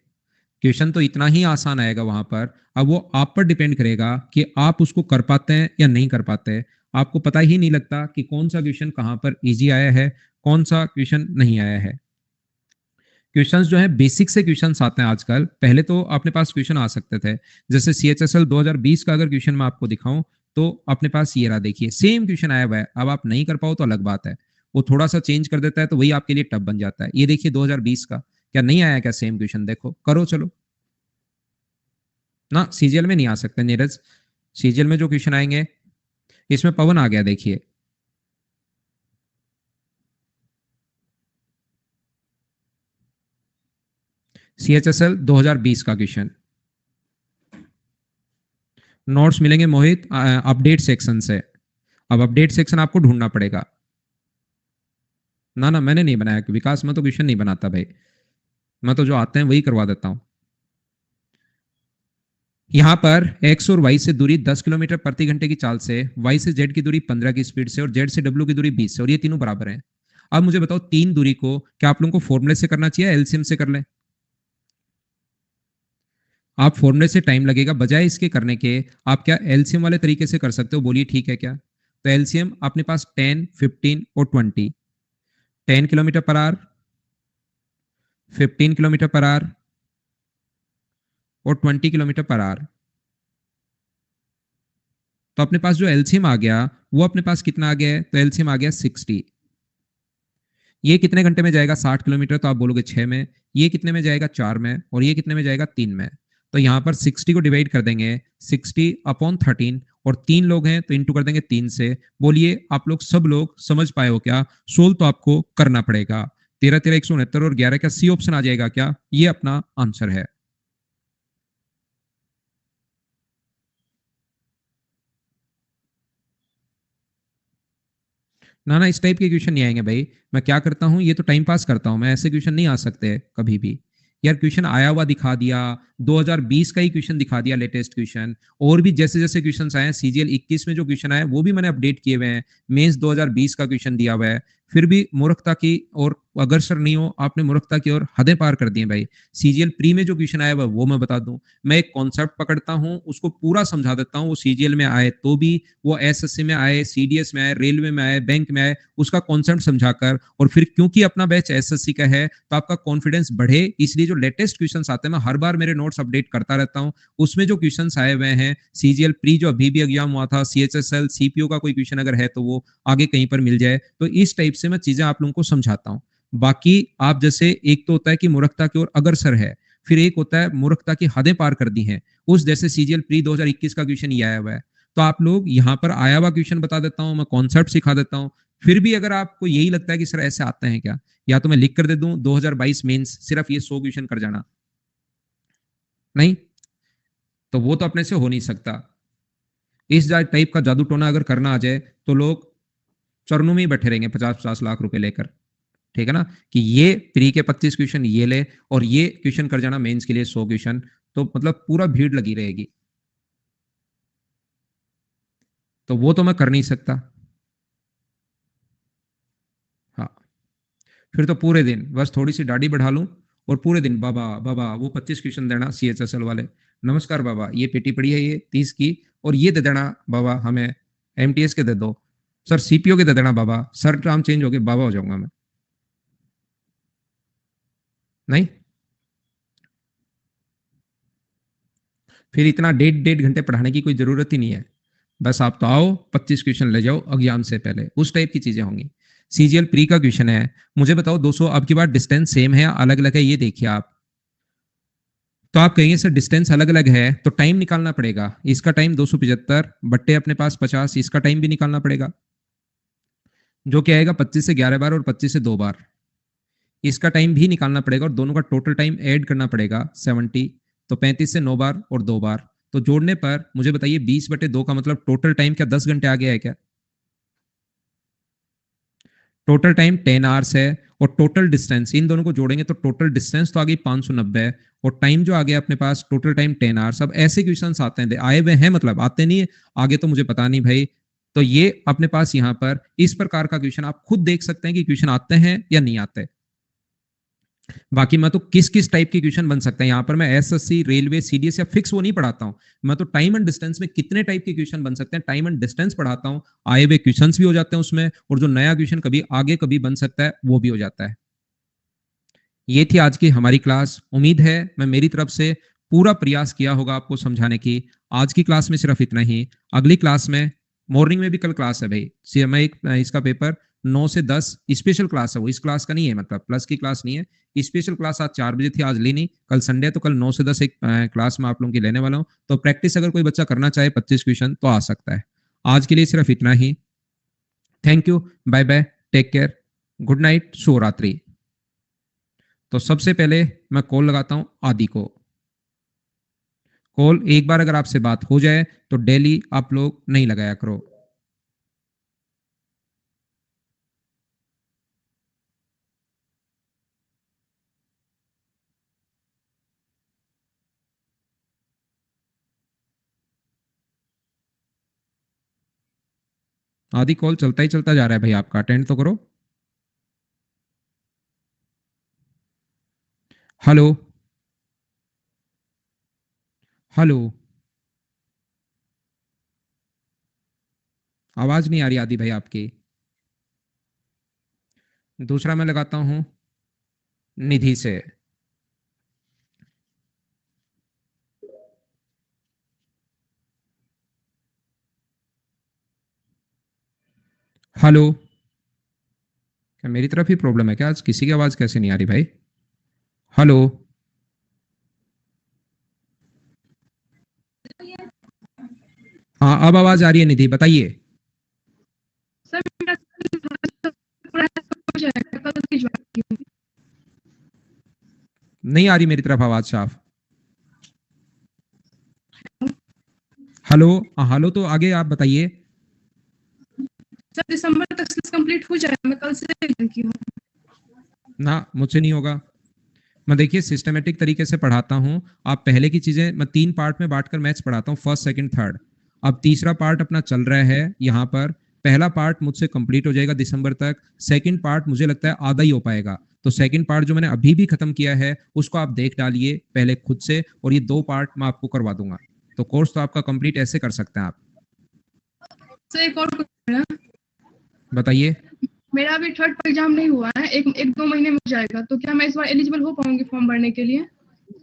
B: क्वेश्चन तो इतना ही आसान आएगा वहां पर। अब वो आप पर डिपेंड करेगा कि आप उसको कर पाते हैं या नहीं कर पाते। आपको पता ही नहीं लगता कि कौन सा क्वेश्चन कहां पर इजी आया है, कौन सा क्वेश्चन नहीं आया है। क्वेश्चंस जो है बेसिक से क्वेश्चंस आते हैं आजकल, पहले तो अपने पास क्वेश्चन आ सकते थे। जैसे CHSL 2020 का अगर क्वेश्चन मैं आपको दिखाऊं तो अपने पास ये रहा, देखिए सेम क्वेश्चन आया हुआ है। अब आप नहीं कर पाओ तो अलग बात है, वो थोड़ा सा चेंज कर देता है तो वही आपके लिए टफ बन जाता है। ये देखिए 2020 का, क्या नहीं आया क्या सेम क्वेश्चन? देखो करो चलो। ना, सीजीएल में नहीं आ सकते नीरज। सीजीएल में जो क्वेश्चन आएंगे, इसमें पवन आ गया देखिए। CHSL 2020 का क्वेश्चन। नोट्स मिलेंगे मोहित अपडेट सेक्शन से। अब अपडेट सेक्शन आपको ढूंढना पड़ेगा। ना ना, मैंने नहीं बनाया विकास, मैं तो क्वेश्चन नहीं बनाता भाई, मैं तो जो आते हैं वही करवा देता हूं। यहां पर एक्स और वाई से दूरी 10 किलोमीटर प्रति घंटे की चाल से, वाई से जेड की दूरी 15 की स्पीड से, और जेड से डब्ल्यू की दूरी 20 से, और ये तीनों बराबर हैं। अब मुझे बताओ तीन दूरी को क्या आप लोगों को फॉर्मूले से करना चाहिए, एलसीएम से कर लें? आप फॉर्मूले से टाइम लगेगा, बजाय इसके करने के आप क्या एलसीएम वाले तरीके से कर सकते हो? बोलिए ठीक है क्या? तो एलसीएम अपने पास 10, 15 और 20। 10 kilometre per hour, 15 kilometre per hour और 20 किलोमीटर पर आवर। तो अपने पास जो एलसीएम आ गया वो अपने पास कितना आ गया है? तो एलसीएम आ गया 60। ये कितने घंटे में जाएगा 60 किलोमीटर? तो आप बोलोगे 6 में। ये कितने में जाएगा? 4 में। और ये कितने में जाएगा? 3 में। तो यहां पर 60 को डिवाइड कर देंगे 60/13, और 3 लोग हैं तो इंटू कर देंगे 3 से। बोलिए आप लोग सब लोग समझ पाए हो क्या? सोल्व तो आपको करना पड़ेगा। 13 13 169 और 11 का सी ऑप्शन आ जाएगा क्या? ये अपना आंसर है। ना ना, इस टाइप के क्वेश्चन नहीं आएंगे भाई। मैं क्या करता हूँ, ये तो टाइम पास करता हूँ मैं, ऐसे क्वेश्चन नहीं आ सकते कभी भी। यार क्वेश्चन आया हुआ दिखा दिया, 2020 का ही क्वेश्चन दिखा दिया, लेटेस्ट क्वेश्चन। और भी जैसे जैसे क्वेश्चन आए हैं, सीजीएल 21 में जो क्वेश्चन आए वो भी मैंने अपडेट किए हुए हैं। मेंस 2020 का क्वेश्चन दिया हुआ है। फिर भी मूर्खता की और अग्रसर नहीं हो, आपने मूर्खता की और हदें पार कर दी हैं भाई। सीजीएल प्री में जो क्वेश्चन आया हुआ वो मैं बता दूं। मैं एक कॉन्सेप्ट पकड़ता हूं, उसको पूरा समझा देता हूं, वो सीजीएल में आए तो भी, वो एसएससी में आए, सीडीएस में आए, रेलवे में आए, बैंक में आए, उसका कॉन्सेप्ट समझाकर। और फिर क्योंकि अपना बैच एसएससी का है तो आपका कॉन्फिडेंस बढ़े, इसलिए जो लेटेस्ट क्वेश्चंस आते हैं मैं हर बार मेरे नोट्स अपडेट करता रहता हूं। उसमें जो क्वेश्चंस आए हुए हैं, सीजीएल प्री जो अभी भी एग्जाम हुआ था, सीएचएसएल सीपीओ का कोई क्वेश्चन अगर है तो वो आगे कहीं पर मिल जाए, तो इस टाइप से मैं चीजें आप लोगों को समझाता हूं। बाकी आप जैसे, एक तो होता है कि मूर्खता की ओर अग्रसर है, फिर एक होता है मूर्खता की हदें पार कर दी हैं। उस जैसे सीजीएल प्री 2021 का क्वेश्चन ये आया हुआ है, तो आप लोग यहाँ पर आया हुआ क्वेश्चन बता देता हूँ, मैं कॉन्सेप्ट सिखा देता हूँ। फिर भी अगर आपको यही लगता है कि सर ऐसे आते हैं क्या, या तो मैं लिख कर दे दूं 2022 मेंस सिर्फ ये 100 क्वेश्चन कर जाना, नहीं तो वो तो अपने से हो नहीं सकता। इस टाइप का जादू टोना अगर करना आ जाए तो लोग चरणों में ही बैठे रहेंगे 50-50 लाख रुपए लेकर। ठीक है ना, कि ये प्री के 25 क्वेश्चन ये ले, और ये क्वेश्चन कर जाना मेंस के लिए 100 क्वेश्चन, तो मतलब पूरा भीड़ लगी रहेगी। तो वो तो मैं कर नहीं सकता। हाँ, फिर तो पूरे दिन बस थोड़ी सी दाढ़ी बढ़ा लूं और पूरे दिन बाबा बाबा वो 25 क्वेश्चन देना सीएचएसएल वाले। नमस्कार बाबा, ये पेटी पड़ी है ये 30 की, और ये दे देना बाबा हमें, एमटीएस के दे दो सर, सीपीओ के दे देना बाबा, सर नाम चेंज हो गए बाबा हो जाऊंगा मैं। नहीं, फिर इतना 1.5 घंटे पढ़ाने की कोई जरूरत ही नहीं है। बस आप तो आओ, 25 क्वेश्चन ले जाओ एग्जाम से पहले, उस टाइप की चीजें होंगी। सीजीएल प्री का क्वेश्चन है, मुझे बताओ 200, अब की बार डिस्टेंस सेम है या अलग अलग है, ये देखिए आप। तो आप कहेंगे सर डिस्टेंस अलग अलग है तो टाइम निकालना पड़ेगा, इसका टाइम 275 बट्टे अपने पास 50, इसका टाइम भी निकालना पड़ेगा, जो क्या आएगा 25 से 11 बार और 25 से 2 बार। इसका टाइम भी निकालना पड़ेगा और दोनों का टोटल टाइम ऐड करना पड़ेगा 70। तो 35 से 9 बार और 2 बार, तो जोड़ने पर मुझे बताइए 20/2 का मतलब टोटल टाइम क्या 10 घंटे आ गया है क्या? टोटल टाइम 10 आवर्स है, और टोटल डिस्टेंस इन दोनों को जोड़ेंगे तो टोटल डिस्टेंस तो आ गई 590 है, और टाइम जो आ गया अपने पास टोटल टाइम 10 आवर्स। अब ऐसे क्वेश्चन आते हैं, आए हुए हैं मतलब, आते नहीं है आगे तो मुझे पता नहीं भाई। तो ये अपने पास यहाँ पर इस प्रकार का क्वेश्चन आप खुद देख सकते हैं कि क्वेश्चन आते हैं या नहीं आते। बाकी मैं तो किस किस टाइप के क्वेश्चन बन सकते हैं यहाँ पर, मैं एसएससी रेलवे सीडीएस या फिक्स वो नहीं पढ़ाता हूँ। मैं तो टाइम एंड डिस्टेंस में कितने टाइप के क्वेश्चन बन सकते हैं, टाइम एंड डिस्टेंस पढ़ाता हूँ। आए हुए क्वेश्चंस भी हो जाते हैं उसमें, और जो नया क्वेश्चन कभी आगे कभी बन सकता है वो भी हो जाता है। ये थी आज की हमारी क्लास। उम्मीद है मैं मेरी तरफ से पूरा प्रयास किया होगा आपको समझाने की। आज की क्लास में सिर्फ इतना ही। अगली क्लास में, मॉर्निंग में भी कल क्लास है भाई, मैं एक इसका पेपर 9 से 10 स्पेशल क्लास है, वो इस क्लास का नहीं है, मतलब प्लस की क्लास नहीं है। स्पेशल क्लास आज 4 बजे थी, आज ली नहीं, कल संडे है तो कल 9 से 10 एक क्लास में आप लोगों की लेने वाला हूँ। तो प्रैक्टिस अगर कोई बच्चा करना चाहे 25 क्वेश्चन तो आ सकता है। आज के लिए सिर्फ इतना ही। Thank you, bye bye, take care, good night, शुभ रात्रि। तो सबसे पहले मैं कॉल लगाता हूं आदि को। कॉल एक बार अगर आपसे बात हो जाए तो डेली आप लोग नहीं लगाया करो। आदि कॉल चलता ही चलता जा रहा है भाई, आपका अटेंड तो करो। हेलो, हेलो, आवाज नहीं आ रही आदि भाई आपकी। दूसरा मैं लगाता हूं निधि से। हेलो, क्या मेरी तरफ ही प्रॉब्लम है क्या, आज किसी की आवाज कैसे नहीं आ रही भाई? हेलो, हाँ अब आवाज आ रही है निधि, बताइए।
C: सर मेरा थोड़ा हो जाएगा, कल भिजवाती हूँ।
B: नहीं आ रही मेरी तरफ आवाज साफ। हेलो, हाँ हेलो, तो आगे आप बताइए।
C: सर दिसंबर तक सिलेबस कंप्लीट हो जाएगा, मैं कल से ज्वाइन की हूँ।
B: ना, मुझसे नहीं होगा। मैं देखिए सिस्टमेटिक तरीके से पढ़ाता हूँ। आप पहले की चीजें मैं 3 पार्ट में बांटकर मैथ्स पढ़ाता हूँ, फर्स्ट सेकंड थर्ड। अब तीसरा पार्ट अपना चल रहा है यहाँ पर। पहला पार्ट मुझसे कंप्लीट हो जाएगा दिसंबर तक, सेकंड पार्ट मुझे लगता है आधा ही हो पाएगा। तो सेकंड पार्ट जो मैंने अभी भी खत्म किया है उसको आप देख डालिए पहले खुद से, और ये 2 पार्ट मैं आपको करवा दूंगा। तो कोर्स तो आपका कंप्लीट ऐसे कर सकते हैं आप।
C: सर एक और क्वेश्चन है,
B: बताइए।
C: मेरा अभी थर्ड एग्जाम नहीं हुआ है, एक दो महीने में हो जाएगा, तो क्या मैं इस बार एलिजिबल हो पाऊंगी फॉर्म भरने के लिए?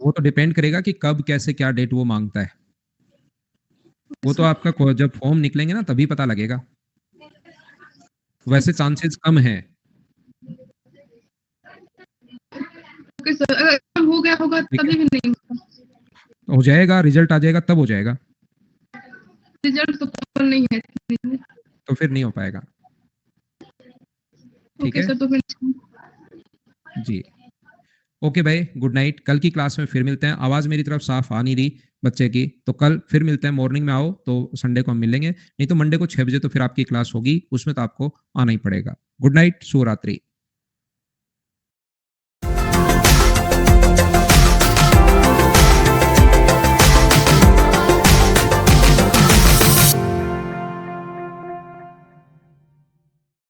B: वो तो डिपेंड करेगा कि कब कैसे क्या डेट वो मांगता है। वो तो आपका जब फॉर्म निकलेंगे ना तभी पता लगेगा। वैसे चांसेस कम है।
C: ओके सर, अगर एग्जाम हो गया होगा
B: ठीक
C: तभी
B: है,
C: भी नहीं होगा?
B: हो जाएगा, रिजल्ट आ जाएगा तब हो जाएगा।
C: रिजल्ट तो पॉसिबल नहीं है।
B: तो फिर नहीं हो पाएगा। ठीक
C: ओके
B: है
C: सर, तो फिर
B: जी। ओके भाई, गुड नाइट। कल की क्लास में फिर मिलते हैं। आवाज मेरी तरफ साफ आ नहीं रही बच्चे की, तो कल फिर मिलते हैं। मॉर्निंग में आओ तो संडे को हम मिलेंगे, नहीं तो मंडे को 6 बजे तो फिर आपकी क्लास होगी, उसमें तो आपको आना ही पड़ेगा। गुड नाइट, शुभ रात्रि।